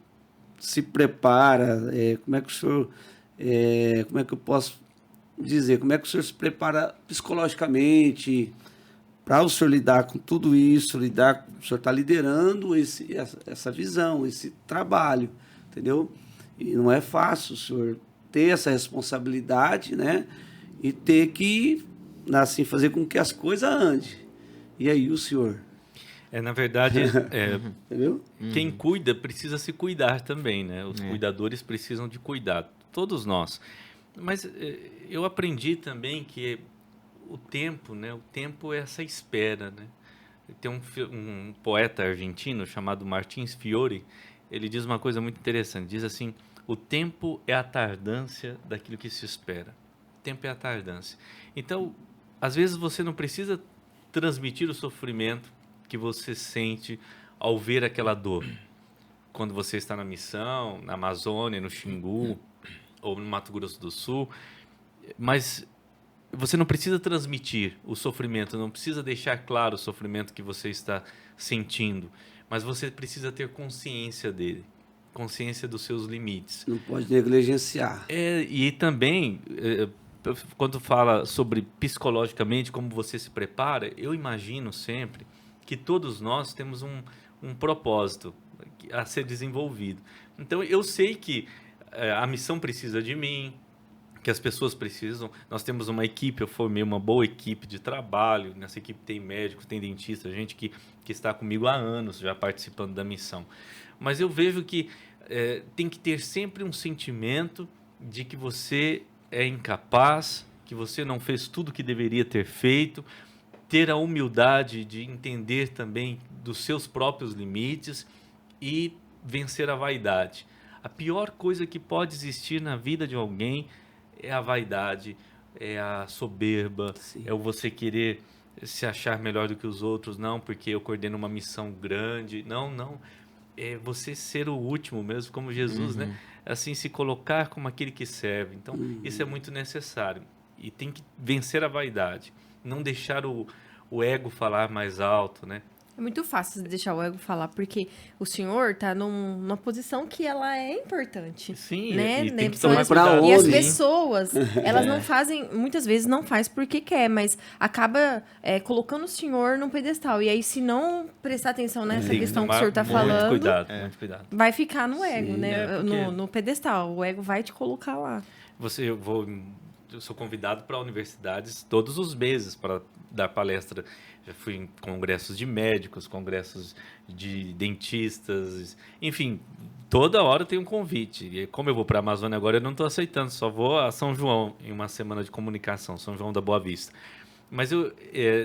se prepara? Como é que o senhor, como é que eu posso dizer? Como é que o senhor se prepara psicologicamente para o senhor lidar com tudo isso, o senhor está liderando essa visão, esse trabalho, entendeu? E não é fácil o senhor ter essa responsabilidade, né? E ter que, assim, fazer com que as coisas andem. E aí o senhor? Na verdade, Entendeu? quem cuida precisa se cuidar também, né? Os cuidadores precisam de cuidado, todos nós. Mas eu aprendi também que o tempo, né? O tempo é essa espera, né? Tem um poeta argentino chamado Martins Fiore, ele diz uma coisa muito interessante, diz assim, o tempo é a tardância daquilo que se espera. O tempo é a tardância. Então, às vezes você não precisa transmitir o sofrimento que você sente ao ver aquela dor. Quando você está na missão, na Amazônia, no Xingu, ou no Mato Grosso do Sul, mas você não precisa transmitir o sofrimento, não precisa deixar claro o sofrimento que você está sentindo, mas você precisa ter consciência dele. consciência dos seus limites. Não pode negligenciar. E também, quando fala sobre psicologicamente, como você se prepara, eu imagino sempre que todos nós temos um propósito a ser desenvolvido. Então, eu sei que a missão precisa de mim, que as pessoas precisam. Nós temos uma equipe, eu formei uma boa equipe de trabalho. Nessa equipe tem médicos, tem dentistas, gente que está comigo há anos já participando da missão. Mas eu vejo que tem que ter sempre um sentimento de que você é incapaz, que você não fez tudo o que deveria ter feito, ter a humildade de entender também dos seus próprios limites e vencer a vaidade. A pior coisa que pode existir na vida de alguém é a vaidade, é a soberba, Sim. é o você querer se achar melhor do que os outros, não, porque eu coordeno uma missão grande, não, é você ser o último mesmo, como Jesus, né? Assim, se colocar como aquele que serve. Então, isso é muito necessário. E tem que vencer a vaidade, não deixar o ego falar mais alto, né? É muito fácil deixar o ego falar, porque o senhor tá numa posição que ela é importante. Sim, né? e tem que São tomar as- cuidado. E as onde? pessoas, elas não fazem, muitas vezes não faz porque quer, mas acaba colocando o senhor num pedestal. E aí, se não prestar atenção nessa Tem questão que tomar o senhor tá muito falando, cuidado, muito cuidado. vai ficar no ego, Sim, né? porque- No pedestal. O ego vai te colocar lá. Eu sou convidado para universidades todos os meses para dar palestra. Já fui em congressos de médicos, congressos de dentistas, enfim, toda hora tem um convite. E como eu vou para a Amazônia agora, eu não estou aceitando, só vou a São João em uma semana de comunicação, São João da Boa Vista. Mas eu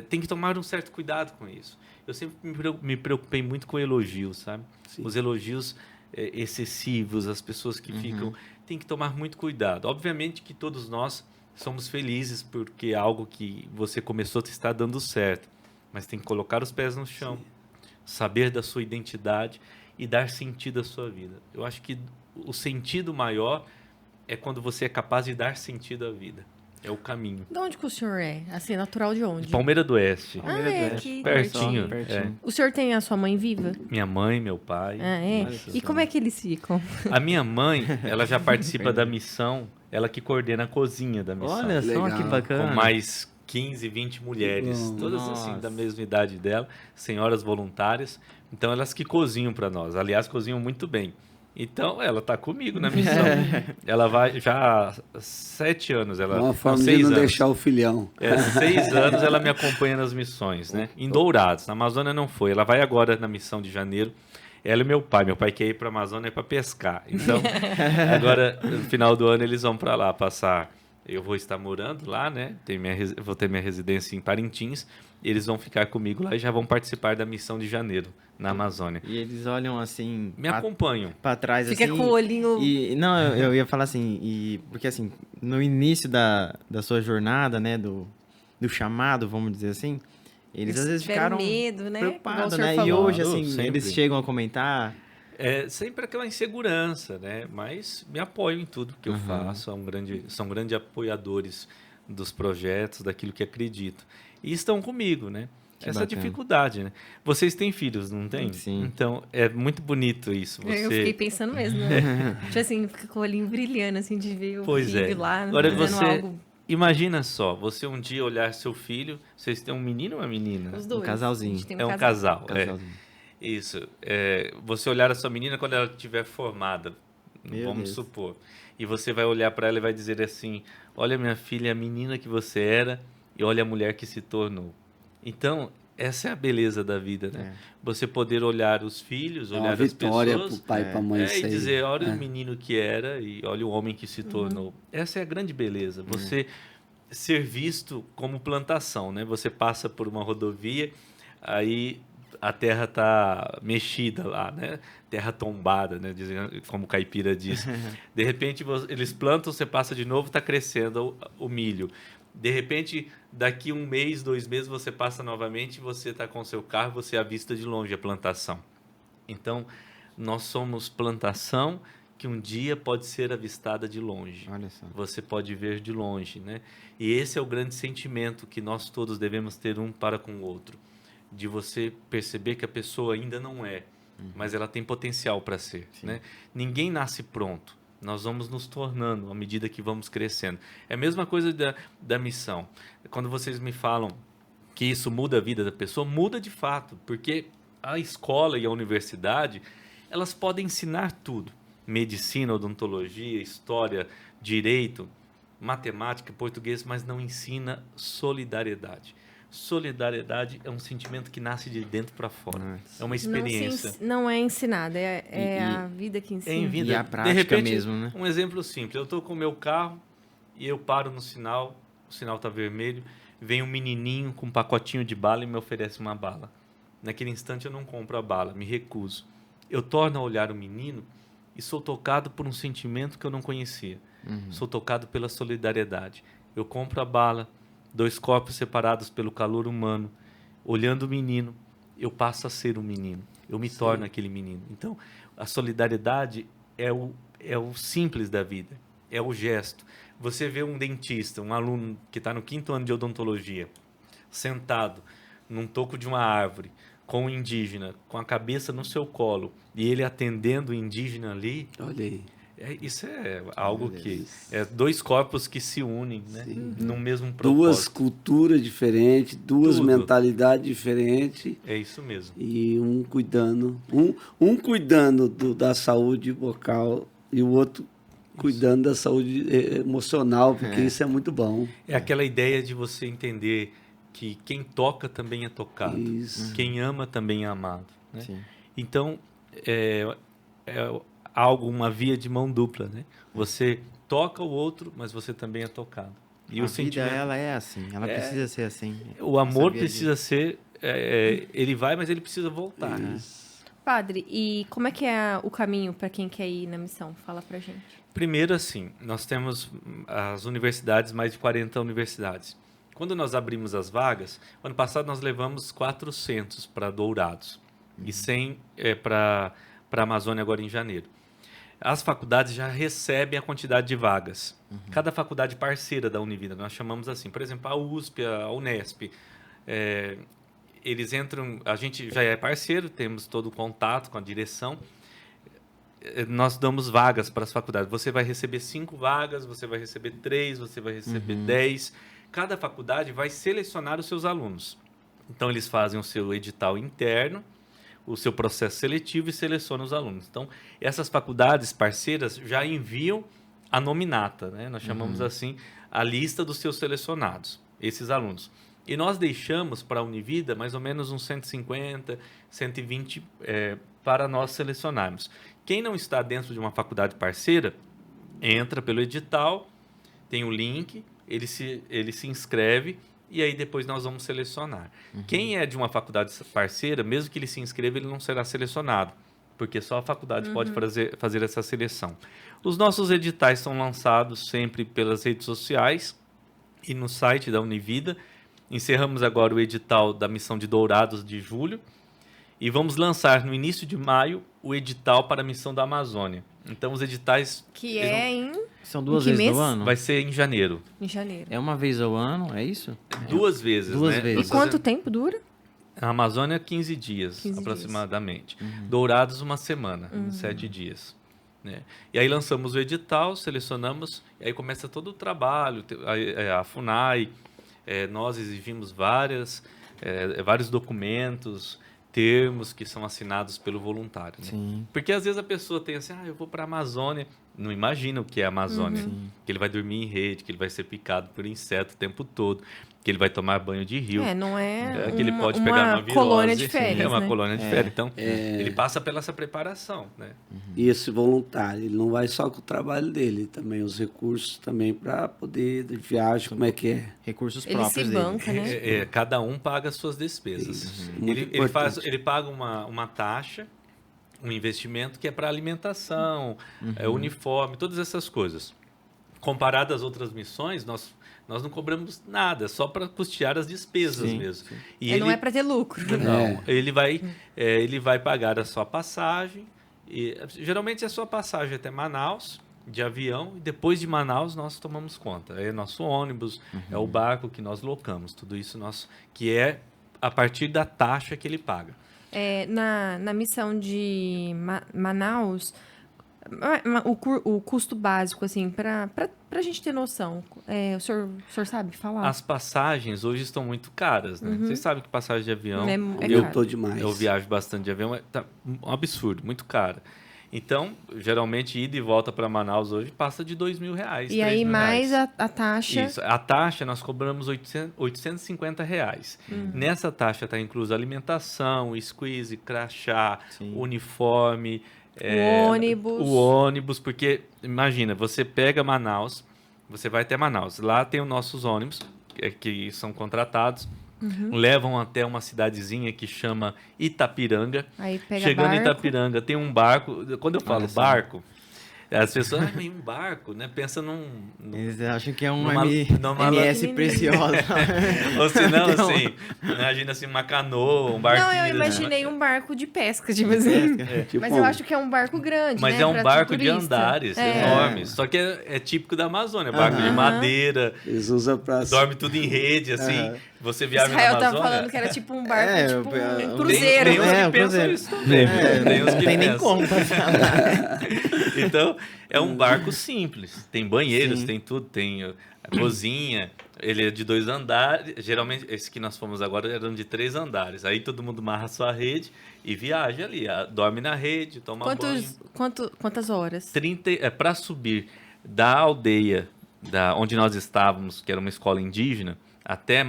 tenho que tomar um certo cuidado com isso. Eu sempre me preocupei muito com elogios, sabe? Sim. Os elogios excessivos, as pessoas que ficam... Tem que tomar muito cuidado. Obviamente que todos nós somos felizes porque algo que você começou está dando certo. Mas tem que colocar os pés no chão, saber da sua identidade e dar sentido à sua vida. Eu acho que o sentido maior é quando você é capaz de dar sentido à vida. É o caminho. De onde que o senhor é? Assim, natural de onde? Palmeira do Oeste. Palmeira do é Oeste. aqui. Pertinho. Pertinho. O senhor tem a sua mãe viva? Minha mãe, meu pai. Ah, é? Olha E só. como é que eles ficam? A minha mãe, ela já participa da missão, ela que coordena a cozinha da missão. Olha só Legal. que bacana. Com mais 15, 20 mulheres, bom. todas assim Nossa. da mesma idade dela, senhoras voluntárias. Então elas que cozinham para nós. Aliás, cozinham muito bem. Então ela está comigo na missão. Ela vai já há 7 anos, ela Uma forma de 6 não anos. deixar o filhão. 6 anos ela me acompanha nas missões, né? Em Dourados, na Amazônia não foi. Ela vai agora na missão de janeiro. Ela e meu pai. Meu pai quer ir para a Amazônia para pescar. Então, agora, no final do ano, eles vão para lá passar. Eu vou estar morando lá, né? Vou ter minha residência em Parintins. Eles vão ficar comigo lá e já vão participar da missão de janeiro na Amazônia. E eles olham assim Me acompanham. pra trás Fica assim. com o olhinho... Não, eu ia falar assim, porque assim, no início da sua jornada, né, do chamado, vamos dizer assim, eles às vezes tiveram ficaram medo, né? Igual o preocupados, senhor né? E falou. hoje, assim, Sempre. eles chegam a comentar. É sempre aquela insegurança, né? Mas me apoiam em tudo que eu faço. São grandes apoiadores dos projetos, daquilo que acredito. E estão comigo, né? Que Essa bacana. dificuldade, né? Vocês têm filhos, não têm? Sim. Então, é muito bonito isso. Eu fiquei pensando mesmo, né? Tipo assim, fica com o olhinho brilhando, assim, de ver o Pois filho é. lá, Agora fazendo você algo... imagina só, você um dia olhar seu filho, vocês têm um menino ou uma menina? Os dois. casalzinho. A gente tem É um casal. Casalzinho. Isso. Você olhar a sua menina quando ela estiver formada, Meu vamos Deus. supor. E você vai olhar para ela e vai dizer assim: olha, minha filha, a menina que você era e olha a mulher que se tornou. Então, essa é a beleza da vida, né? Você poder olhar os filhos, É uma olhar as vitória pessoas pro pai e pra mãe e isso aí. dizer: olha o menino que era e olha o homem que se tornou. Essa é a grande beleza. Você ser visto como plantação, né? Você passa por uma rodovia, aí a terra tá mexida lá, né? Terra tombada, né? Como o caipira diz. De repente eles plantam, você passa de novo, está crescendo o milho. De repente, daqui 1 mês, 2 meses, você passa novamente, você está com o seu carro, você avista de longe a plantação. Então, nós somos plantação que um dia pode ser avistada de longe. Olha só. Você pode ver de longe, né? E esse é o grande sentimento que nós todos devemos ter um para com o outro. De você perceber que a pessoa ainda não é, mas ela tem potencial para ser, né? Ninguém nasce pronto. Nós vamos nos tornando à medida que vamos crescendo. É a mesma coisa da missão. Quando vocês me falam que isso muda a vida da pessoa, muda de fato, porque a escola e a universidade, elas podem ensinar tudo. Medicina, odontologia, história, direito, matemática, português, mas não ensina solidariedade. Solidariedade é um sentimento que nasce de dentro para fora. É uma experiência. Não é ensinada, é a vida que ensina. É em vida. E a prática de repente, mesmo, né? Um exemplo simples. Eu estou com o meu carro e eu paro no sinal, o sinal está vermelho, vem um menininho com um pacotinho de bala e me oferece uma bala. Naquele instante eu não compro a bala, me recuso. Eu torno a olhar o menino e sou tocado por um sentimento que eu não conhecia. Sou tocado pela solidariedade. Eu compro a bala, 2 corpos separados pelo calor humano. Olhando o menino, eu passo a ser um menino. Eu me torno aquele menino. Então, a solidariedade é o simples da vida. É o gesto. Você vê um dentista, um aluno que está no 5º ano de odontologia, sentado num toco de uma árvore, com um indígena, com a cabeça no seu colo, e ele atendendo o indígena ali. Olha aí. Isso é algo que... É 2 corpos que se unem, né? Num mesmo propósito. 2 culturas diferentes, 2 Tudo. mentalidades diferentes. É isso mesmo. E um cuidando... Um cuidando da saúde vocal e o outro cuidando da saúde emocional, porque isso é muito bom. É aquela ideia de você entender que quem toca também é tocado. Isso. Quem ama também é amado, né? Sim. Então, é uma via de mão dupla, né? Você toca o outro, mas você também é tocado. E A o vida, sentimento, ela é assim. Ela precisa ser assim. o amor Essa via precisa ser, ele vai, mas ele precisa voltar. Padre, e como é que é o caminho para quem quer ir na missão? Fala pra gente. Primeiro, assim, nós temos as universidades, mais de 40 universidades. Quando nós abrimos as vagas, ano passado nós levamos 400 para Dourados e 100 para a Amazônia agora em janeiro. As faculdades já recebem a quantidade de vagas. Cada faculdade parceira da Univida, nós chamamos assim. Por exemplo, a USP, a Unesp, eles entram... A gente já é parceiro, temos todo o contato com a direção. Nós damos vagas para as faculdades. Você vai receber 5 vagas, você vai receber 3, você vai receber 10. Cada faculdade vai selecionar os seus alunos. Então, eles fazem o seu edital interno, o seu processo seletivo e selecionam os alunos. Então, essas faculdades parceiras já enviam a nominata, né? Nós chamamos assim a lista dos seus selecionados, esses alunos. E nós deixamos para a Univida mais ou menos uns 150, 120 para nós selecionarmos. Quem não está dentro de uma faculdade parceira, entra pelo edital, tem o link, ele se inscreve e aí depois nós vamos selecionar. Quem é de uma faculdade parceira, mesmo que ele se inscreva, ele não será selecionado, porque só a faculdade pode fazer essa seleção. Os nossos editais são lançados sempre pelas redes sociais e no site da Univida. Encerramos agora o edital da missão de Dourados de julho e vamos lançar no início de maio o edital para a missão da Amazônia. Então os editais... Que é São 2 que vezes mês? no ano? Vai ser em janeiro. em janeiro. É uma vez ao ano, é isso? 2 vezes, 2 né? vezes. E quanto tempo dura? A Amazônia, 15 dias, 15 aproximadamente. Dourados, 1 semana, 7 dias. Né? E aí lançamos o edital, selecionamos, e aí começa todo o trabalho, a FUNAI, nós exigimos vários documentos, termos que são assinados pelo voluntário. Né? Sim. Porque às vezes a pessoa tem assim, eu vou para a Amazônia, não imagina o que é a Amazônia, que ele vai dormir em rede, que ele vai ser picado por inseto o tempo todo, que ele vai tomar banho de rio. Não é Que ele pode uma pegar uma virose. colônia de férias, É uma né? colônia de férias. Então, ele passa pela essa preparação, né? E esse voluntário, ele não vai só com o trabalho dele, também os recursos também para poder de viagem, como é que é? Recursos Ele próprios se dele. banca, né? Cada um paga as suas despesas. Isso, muito Ele importante. paga uma taxa, um investimento que é para alimentação, uniforme, todas essas coisas. Comparado às outras missões, nós não cobramos nada, só para custear as despesas Sim, mesmo. sim. E Não é para ter lucro. Não, ele vai pagar a sua passagem. E, geralmente a sua passagem até Manaus, de avião, e depois de Manaus nós tomamos conta. É nosso ônibus, é o barco que nós locamos, tudo isso que é a partir da taxa que ele paga. Na missão de Manaus, o custo básico, assim, pra gente ter noção, o senhor sabe falar? As passagens hoje estão muito caras, né? Vocês sabem que passagem de avião... É Eu caro. tô demais. Eu viajo bastante de avião, tá um absurdo, muito caro. Então, geralmente, ida e volta para Manaus hoje passa de R$2.000, E aí, R$3.000. mais a taxa... Isso, a taxa nós cobramos R$850. Nessa taxa está incluso alimentação, squeeze, crachá, Sim. uniforme, ônibus. o ônibus, porque imagina, você pega Manaus, você vai até Manaus, lá tem os nossos ônibus, que são contratados, levam até uma cidadezinha que chama Itapiranga. Aí pega Chegando em barco. Itapiranga, tem um barco. Quando eu falo Olha só. barco, as pessoas, mas um barco, né? Pensa num Eles acham que é um numa MS preciosa. ou se não, Então- assim, imagina assim, uma canoa, um barquinho. Não, eu imaginei um barco de pesca, tipo assim. Tipo, Mas eu acho que é um barco grande, Mas né? é um pra barco de turista. andares, enormes. Só que é típico da Amazônia, barco de madeira, eles usam pra... dorme tudo em rede, assim. Você viaja na Israel Amazônia. tava falando que era tipo um barco, É, tipo eu- um cruzeiro. Tem uns É, que um pensam cruzeiro. isso também. Tem uns Não que tem nem pensam. como passar. Então, é um barco simples. Tem banheiros, Sim. tem tudo, tem a cozinha. Ele é de 2 andares. Geralmente, esse que nós fomos agora eram de 3 andares. Aí todo mundo marra sua rede e viaja ali. Dorme na rede, toma banho. Quantas horas? Para subir da aldeia onde nós estávamos, que era uma escola indígena, até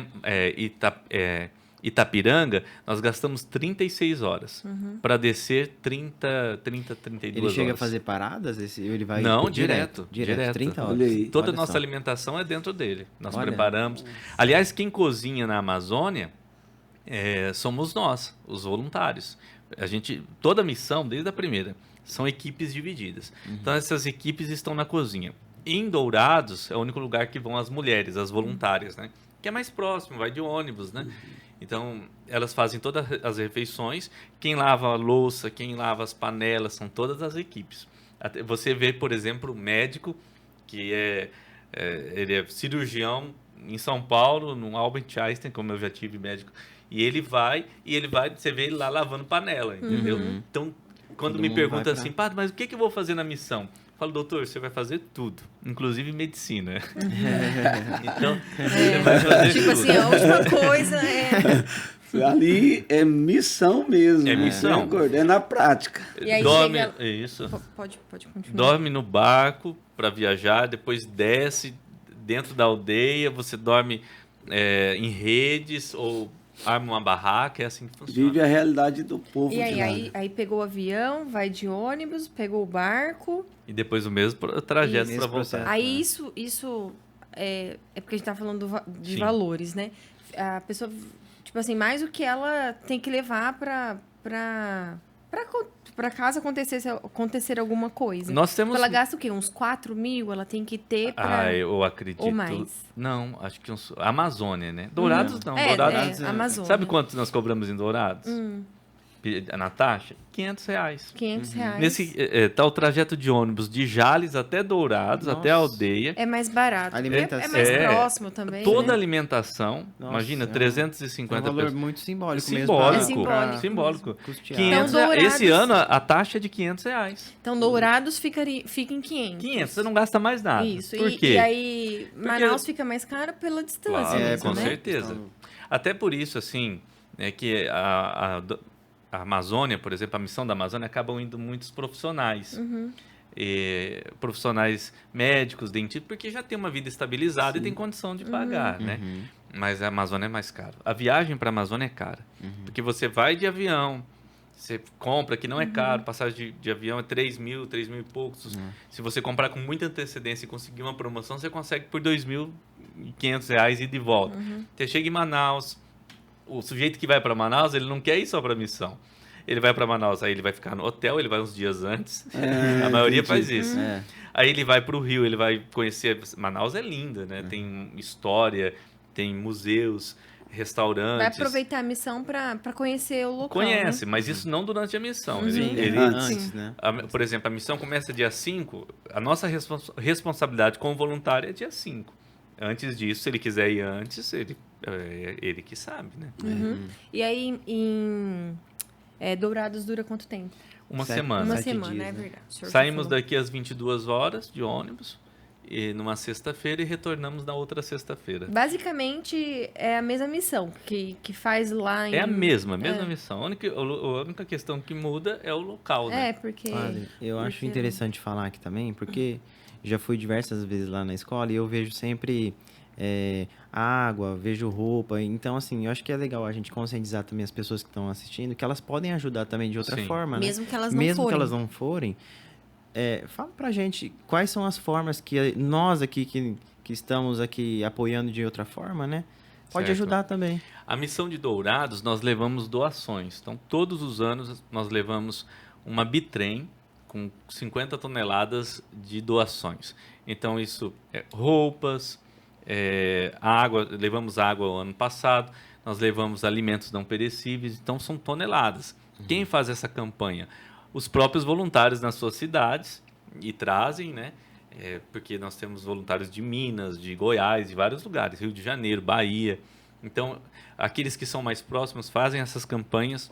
Itapiranga, nós gastamos 36 horas. Para descer 32 Ele horas. chega a fazer paradas? Ele vai Não, direto. 30 horas. Olha aí. Toda a Olha nossa só. alimentação é dentro dele. Nós Olha. preparamos. Aliás, quem cozinha na Amazônia somos nós, os voluntários. Toda a missão, desde a primeira, são equipes divididas. Então, essas equipes estão na cozinha. Em Dourados, é o único lugar que vão as mulheres, as voluntárias, né? Que é mais próximo, vai de ônibus, né? Então, elas fazem todas as refeições. Quem lava a louça, quem lava as panelas, são todas as equipes. Você vê, por exemplo, o médico, que ele é cirurgião em São Paulo, no Albert Einstein, como eu já tive médico. E ele vai, você vê ele lá lavando panela, entendeu? Então, quando Todo me mundo pergunta vai assim, padre, mas o que eu vou fazer na missão? Eu falo, doutor, você vai fazer tudo, inclusive medicina. Então, você vai fazer Tipo tudo. assim, a última coisa Ali é missão mesmo. É missão. Né, gordo? É na prática. E aí Dorme, chega- isso. Pode continuar. Dorme no barco para viajar, depois desce dentro da aldeia, você dorme em redes ou arma uma barraca, é assim que funciona. Vive a realidade do povo E de lá. aí pegou o avião, vai de ônibus, pegou o barco. E depois o mesmo trajeto Isso, para esse voltar. processo. Aí isso é porque a gente tá falando de Sim. valores, né? A pessoa, tipo assim, mais o que ela tem que levar pra caso acontecer alguma coisa. Nós temos... Ela gasta o quê? Uns 4.000 ela tem que ter pra... eu acredito. Ou mais. Não, acho que Amazônia, né? Dourados não. É, Dourados. Amazônia. Sabe quanto nós cobramos em Dourados? Na taxa? R$500. R$500. Tá o trajeto de ônibus de Jales até Dourados, Nossa. até a aldeia. É mais barato. Alimentação. É mais É, próximo também, Toda né? alimentação, Nossa, imagina, é um 350 valor pessoas. muito simbólico mesmo. Simbólico, É simbólico simbólico. Custear. 500 Então, reais. Esse Dourados- ano a taxa é de R$500. Então, Dourados fica em 500. 500, você não gasta mais nada. Isso. Por E quê? aí, Manaus fica mais cara pela distância Claro, mesmo, com né? certeza. Então, Até por isso, assim, é que a Amazônia, por exemplo, a missão da Amazônia, acabam indo muitos profissionais. Profissionais médicos, dentistas, porque já tem uma vida estabilizada e tem condição de pagar, né? Mas a Amazônia é mais caro. A viagem para a Amazônia é cara. Porque você vai de avião, você compra, que não é caro, passagem de avião é 3.000 e poucos. Se você comprar com muita antecedência e conseguir uma promoção, você consegue por R$2.500 e de volta. Você chega em Manaus, o sujeito que vai para Manaus, ele não quer ir só para missão. Ele vai para Manaus, aí ele vai ficar no hotel, ele vai uns dias antes. A maioria faz isso. É. Aí ele vai para o Rio, ele vai conhecer... Manaus é linda, né? Tem história, tem museus, restaurantes. Vai aproveitar a missão para conhecer o local. Conhece, né? mas isso não durante a missão. Sim, Ele, antes, né? por exemplo, a missão começa dia 5, a nossa responsabilidade como voluntário é dia 5. Antes disso, se ele quiser ir antes, ele que sabe, né? E aí, Dourados dura quanto tempo? Uma 7 semana. Uma 7 semana, dias, é né? verdade. O senhor já Saímos falou. daqui às 22 horas de ônibus, e numa sexta-feira, e retornamos na outra sexta-feira. Basicamente, é a mesma missão que faz lá em... É a mesma missão. A única questão que muda é o local, né? Porque... Padre, eu acho porque- interessante falar aqui também, porque já fui diversas vezes lá na escola e eu vejo sempre água, vejo roupa. Então, assim, eu acho que é legal a gente conscientizar também as pessoas que estão assistindo que elas podem ajudar também de outra Sim. forma, né? Mesmo que elas não Mesmo que forem. elas não forem, fala pra gente quais são as formas que nós aqui que estamos aqui apoiando de outra forma, né? Pode Certo. ajudar também. A missão de Dourados, nós levamos doações. Então, todos os anos, nós levamos uma bitrem com 50 toneladas de doações. Então, isso é roupas, água, levamos água o ano passado, nós levamos alimentos não perecíveis, então são toneladas. Quem faz essa campanha? Os próprios voluntários nas suas cidades, e trazem, né? Porque nós temos voluntários de Minas, de Goiás, de vários lugares, Rio de Janeiro, Bahia. Então, aqueles que são mais próximos fazem essas campanhas,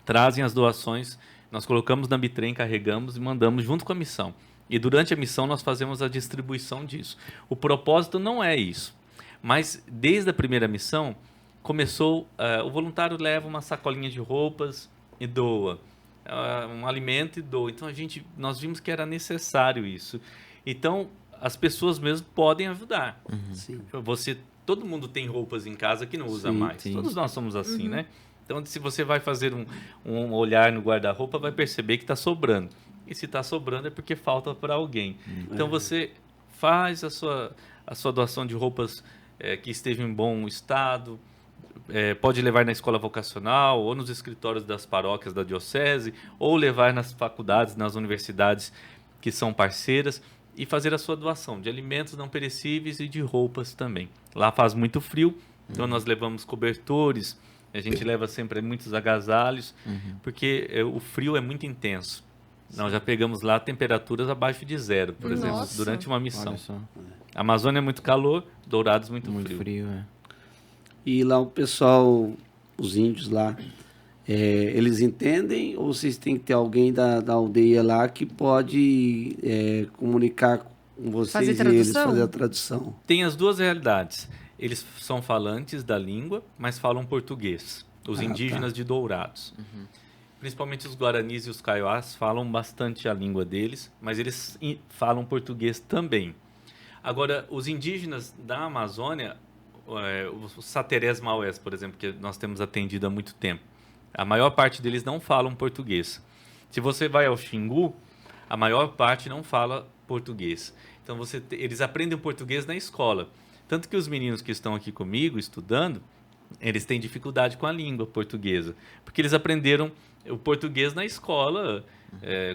trazem as doações, nós colocamos na bitrem, carregamos e mandamos junto com a missão. E durante a missão nós fazemos a distribuição disso. O propósito não é isso, mas desde a primeira missão começou, o voluntário leva uma sacolinha de roupas e doa, um alimento e doa. Então nós vimos que era necessário isso. Então as pessoas mesmo podem ajudar. Sim. Todo mundo tem roupas em casa que não usa Sim, mais. sim. Todos nós somos assim, né? Então, se você vai fazer um olhar no guarda-roupa, vai perceber que está sobrando. E se está sobrando é porque falta para alguém. Então, você faz a sua doação de roupas que estejam em bom estado, pode levar na escola vocacional, ou nos escritórios das paróquias da diocese, ou levar nas faculdades, nas universidades que são parceiras, e fazer a sua doação de alimentos não perecíveis e de roupas também. Lá faz muito frio, então nós levamos cobertores, a gente leva sempre muitos agasalhos, porque o frio é muito intenso. Nós já pegamos lá temperaturas abaixo de 0, por exemplo, Nossa. durante uma missão. Olha só, A Amazônia é muito calor, Dourados muito muito frio. frio, E lá o pessoal, os índios lá, eles entendem ou vocês têm que ter alguém da aldeia lá que pode comunicar com vocês Fazer e eles tradução? fazer a tradução? Tem as duas realidades. Eles são falantes da língua, mas falam português. Os Ah, indígenas tá. de Dourados. Principalmente os guaranis e os kaiowás falam bastante a língua deles, mas eles falam português também. Agora, os indígenas da Amazônia, os saterés maués, por exemplo, que nós temos atendido há muito tempo, a maior parte deles não falam português. Se você vai ao Xingu, a maior parte não fala português. Então, eles aprendem português na escola. Tanto que os meninos que estão aqui comigo, estudando, eles têm dificuldade com a língua portuguesa, porque eles aprenderam o português na escola,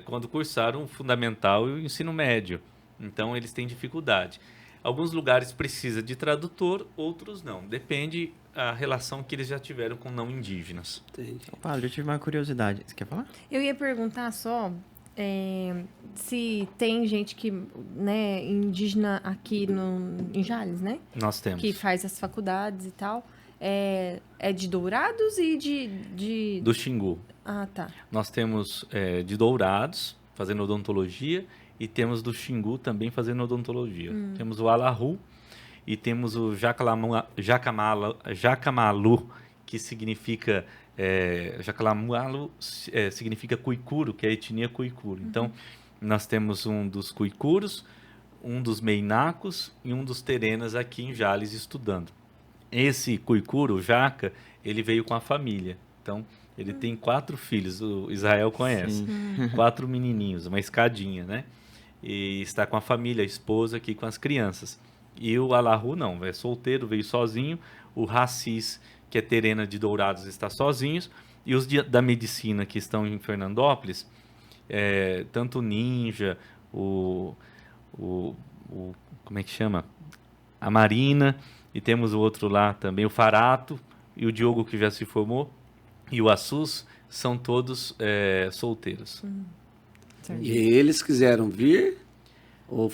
quando cursaram o fundamental e o ensino médio. Então, eles têm dificuldade. Alguns lugares precisa de tradutor, outros não. Depende a relação que eles já tiveram com não indígenas. Entendi. Padre, eu tive uma curiosidade. Você quer falar? Eu ia perguntar só se tem gente que, né, indígena aqui em Jales, né? Nós temos. Que faz as faculdades e tal. É de Dourados e de... Do Xingu. Ah, tá. Nós temos de Dourados, fazendo odontologia, e temos do Xingu também fazendo odontologia. Temos o Alahu e temos o Jacamalu, que significa... Jacamalu significa cuicuro, que é a etnia cuicuro. Então, nós temos um dos cuicuros, um dos meinacos e um dos terenas aqui em Jales estudando. Esse cuicuro, o Jaca, ele veio com a família. Então, ele tem 4 filhos, o Israel conhece. 4 menininhos, uma escadinha, né? E está com a família, a esposa aqui com as crianças. E o Alahu não, é solteiro, veio sozinho. O Racis, que é terena de Dourados, está sozinhos. E os da medicina que estão em Fernandópolis, tanto o Ninja, como é que chama? A Marina, e temos o outro lá também, o Farato, e o Diogo, que já se formou, e o Assus, são todos solteiros. Certo. E eles quiseram vir ou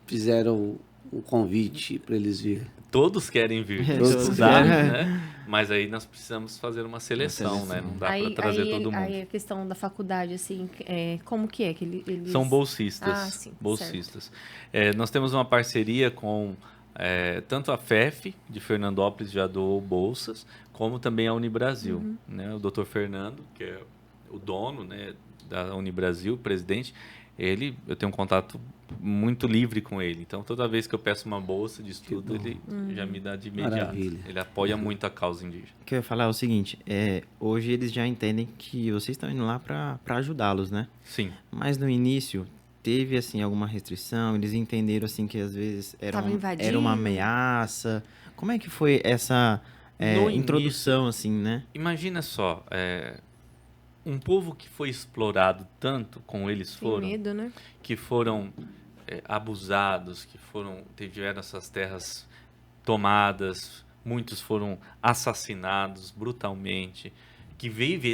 fizeram um convite para eles virem? todos querem vir Todos estudar, querem. né? Mas aí nós precisamos fazer uma seleção, né? Não dá para Aí, trazer aí, todo mundo. aí a questão da faculdade, assim, como que é que eles... São bolsistas. Ah, sim, Bolsistas. Nós temos uma parceria com tanto a FEF de Fernandópolis já doou bolsas, como também a Unibrasil. Né? O Dr. Fernando, que é o dono, né, da Unibrasil, presidente, eu tenho um contato muito livre com ele. Então, toda vez que eu peço uma bolsa de estudo, ele já me dá de imediato. Maravilha. Ele apoia muito a causa indígena. O que eu ia falar é o seguinte, hoje eles já entendem que vocês estão indo lá para ajudá-los, né? Sim. Mas no início teve assim alguma restrição, eles entenderam assim que às vezes Tava invadindo. era uma ameaça. Como é que foi essa No introdução assim, né? Imagina só, um povo que foi explorado tanto como eles Tem foram, medo, né? que foram abusados, que tiveram essas terras tomadas, muitos foram assassinados brutalmente, que vive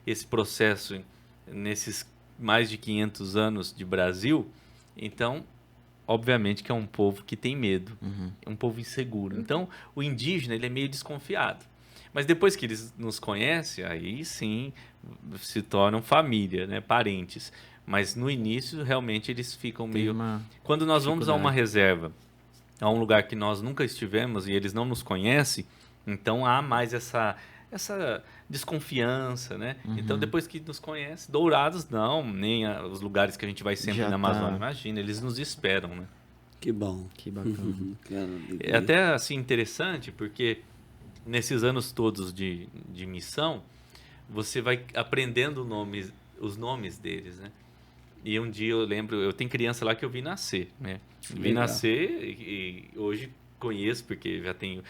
esse processo nesses mais de 500 anos de Brasil. Então, obviamente que é um povo que tem medo, é um povo inseguro. Então, o indígena ele é meio desconfiado. Mas depois que eles nos conhecem, aí sim se tornam família, né? Parentes. Mas no início, realmente, eles ficam Tem meio... uma Quando nós vamos a uma dificuldade. reserva, a um lugar que nós nunca estivemos e eles não nos conhecem, então há mais essa desconfiança, né? Então, depois que nos conhecem, Dourados não, nem os lugares que a gente vai sempre Já na Amazônia. tá. Imagina, eles nos esperam, né? Que bom. Que bacana. Que alegria. É até assim interessante porque nesses anos todos de missão você vai aprendendo os nomes deles, né? E um dia eu lembro, eu tenho criança lá que eu vi nascer, né? Vi Legal. nascer e hoje conheço porque já tenho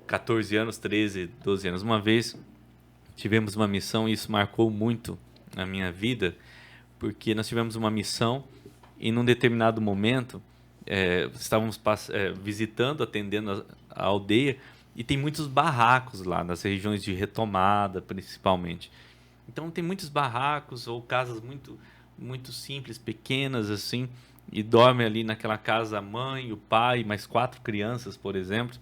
14 anos, 13, 12 anos. Uma vez tivemos uma missão e isso marcou muito a minha vida, porque nós tivemos uma missão e num determinado momento estávamos visitando, atendendo a aldeia e tem muitos barracos lá, nas regiões de retomada, principalmente. Então tem muitos barracos ou casas muito, muito simples, pequenas assim, e dorme ali naquela casa a mãe, o pai, mais 4 crianças, por exemplo,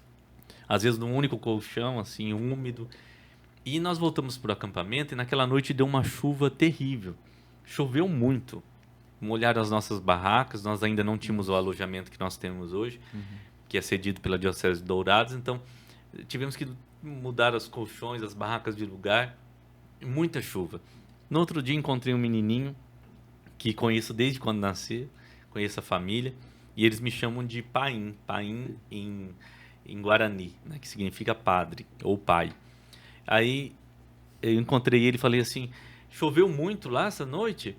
às vezes num único colchão, assim, úmido. E nós voltamos para o acampamento e naquela noite deu uma chuva terrível. Choveu muito. Molharam as nossas barracas, nós ainda não tínhamos o alojamento que nós temos hoje, que é cedido pela Diocese de Dourados, então tivemos que mudar os colchões, as barracas de lugar, muita chuva. No outro dia encontrei um menininho que conheço desde quando nasci, conheço a família, e eles me chamam de Paim, Paim em Guarani, né, que significa padre ou pai. Aí eu encontrei ele e falei assim, choveu muito lá essa noite?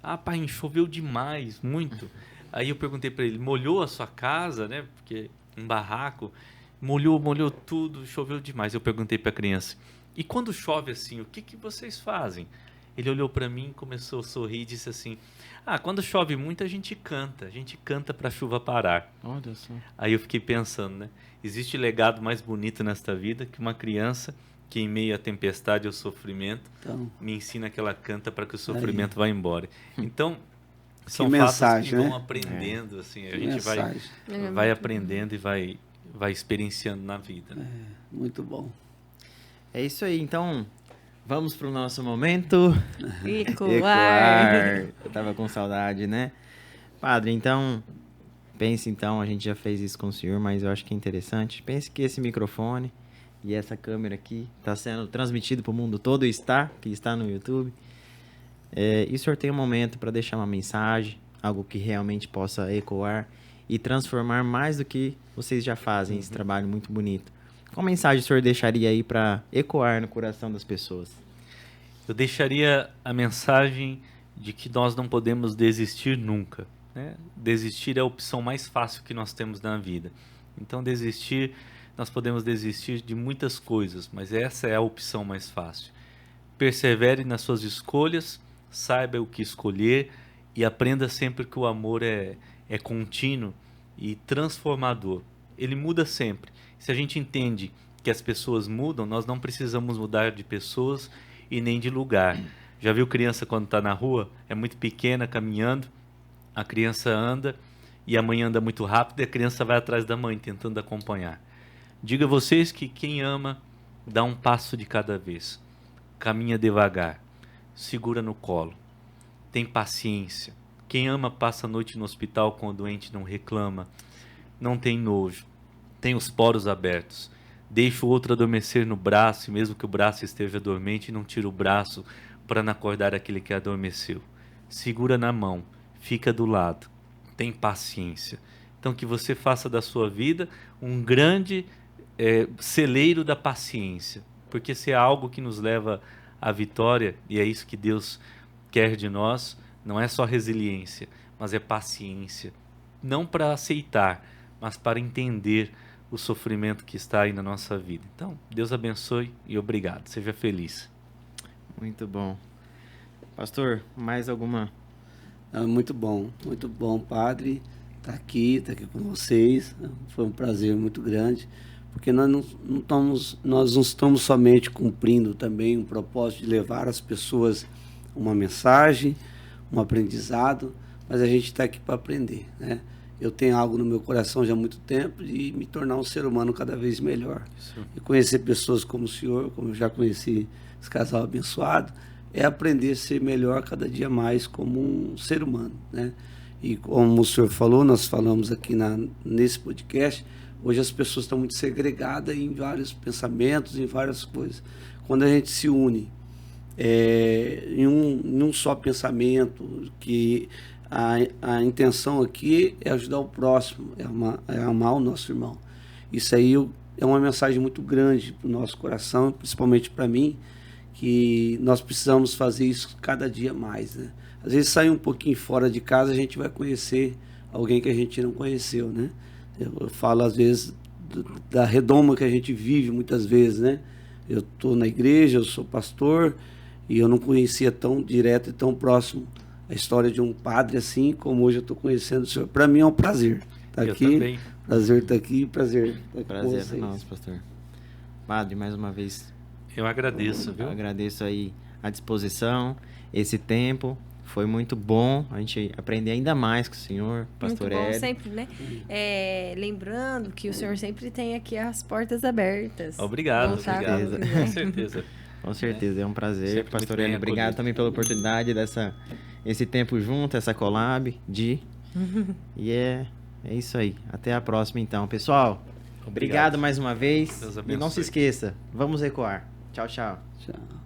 Ah, pai, choveu demais, muito. Aí eu perguntei para ele, molhou a sua casa, né? Porque um barraco, molhou tudo, choveu demais. Eu perguntei para a criança, e quando chove assim, o que vocês fazem? Ele olhou para mim, começou a sorrir e disse assim, quando chove muito a gente canta para a chuva parar. Olha só. Aí eu fiquei pensando, né? Existe legado mais bonito nesta vida que uma criança que em meio à tempestade ou sofrimento Então, me ensina que ela canta para que o sofrimento vá embora. Então, são Que fatos mensagem, que vão né? aprendendo, assim, a que gente mensagem. vai aprendendo e vai experienciando na vida. Né? Muito bom. É isso aí, então vamos pro nosso momento. Ecoar. Eu tava com saudade, né? Padre, então, pense então, a gente já fez isso com o senhor, mas eu acho que é interessante. Pense que esse microfone e essa câmera aqui está sendo transmitido para o mundo todo, que está no YouTube. E o senhor tem um momento para deixar uma mensagem, algo que realmente possa ecoar e transformar mais do que vocês já fazem, esse trabalho muito bonito. Qual mensagem o senhor deixaria aí para ecoar no coração das pessoas? Eu deixaria a mensagem de que nós não podemos desistir nunca. Né? Desistir é a opção mais fácil que nós temos na vida. Então, nós podemos desistir de muitas coisas, mas essa é a opção mais fácil. Persevere nas suas escolhas, saiba o que escolher e aprenda sempre que o amor é contínuo e transformador. Ele muda sempre. Se a gente entende que as pessoas mudam, nós não precisamos mudar de pessoas e nem de lugar. Já viu criança quando está na rua? É muito pequena, caminhando, a criança anda e a mãe anda muito rápido e a criança vai atrás da mãe, tentando acompanhar. Digo a vocês que quem ama dá um passo de cada vez, caminha devagar, segura no colo, tem paciência. Quem ama passa a noite no hospital com o doente, não reclama, não tem nojo, tem os poros abertos, deixa o outro adormecer no braço, e mesmo que o braço esteja dormente, não tira o braço para não acordar aquele que adormeceu. Segura na mão, fica do lado, tem paciência. Então que você faça da sua vida um grande celeiro da paciência, porque se é algo que nos leva à vitória, e é isso que Deus quer de nós, não é só resiliência, mas é paciência, não para aceitar, mas para entender o sofrimento que está aí na nossa vida. Então, Deus abençoe e obrigado. Seja feliz. Muito bom. Pastor, mais alguma? Muito bom, padre. Tá aqui com vocês. Foi um prazer muito grande, porque nós não estamos somente cumprindo também um propósito de levar às pessoas uma mensagem, um aprendizado, mas a gente está aqui para aprender, né? Eu tenho algo no meu coração já há muito tempo de me tornar um ser humano cada vez melhor. Isso. E conhecer pessoas como o senhor, como eu já conheci esse casal abençoado, é aprender a ser melhor cada dia mais como um ser humano, né? E como o senhor falou, nós falamos aqui nesse podcast, hoje as pessoas estão muito segregadas em vários pensamentos, em várias coisas. Quando a gente se une em um só pensamento, que a intenção aqui é ajudar o próximo, é amar o nosso irmão. Isso aí é uma mensagem muito grande para o nosso coração, principalmente para mim, que nós precisamos fazer isso cada dia mais, né? Às vezes sair um pouquinho fora de casa, a gente vai conhecer alguém que a gente não conheceu, né? Eu falo às vezes da redoma que a gente vive muitas vezes, né? Eu estou na igreja, eu sou pastor, e eu não conhecia tão direto e tão próximo a história de um padre assim, como hoje eu estou conhecendo o senhor. Para mim é um prazer estar aqui. Também. Prazer estar aqui, prazer estar com Prazer vocês. é nosso, pastor. Padre, mais uma vez, Eu agradeço, viu? eu agradeço aí a disposição, esse tempo. Foi muito bom a gente aprender ainda mais com o senhor, pastor Muito bom Hélio. sempre, né? Lembrando que o senhor sempre tem aqui as portas abertas. Obrigado, Voltar obrigado. quando quiser. Com certeza. Com certeza, é um prazer. Sempre Pastor muito bem Hélio, obrigado acolhido. também pela oportunidade esse tempo junto, essa collab E é isso aí. Até a próxima então, pessoal. Obrigado mais uma vez. Deus E não se abençoe. esqueça, vamos ecoar. Tchau, tchau. Tchau.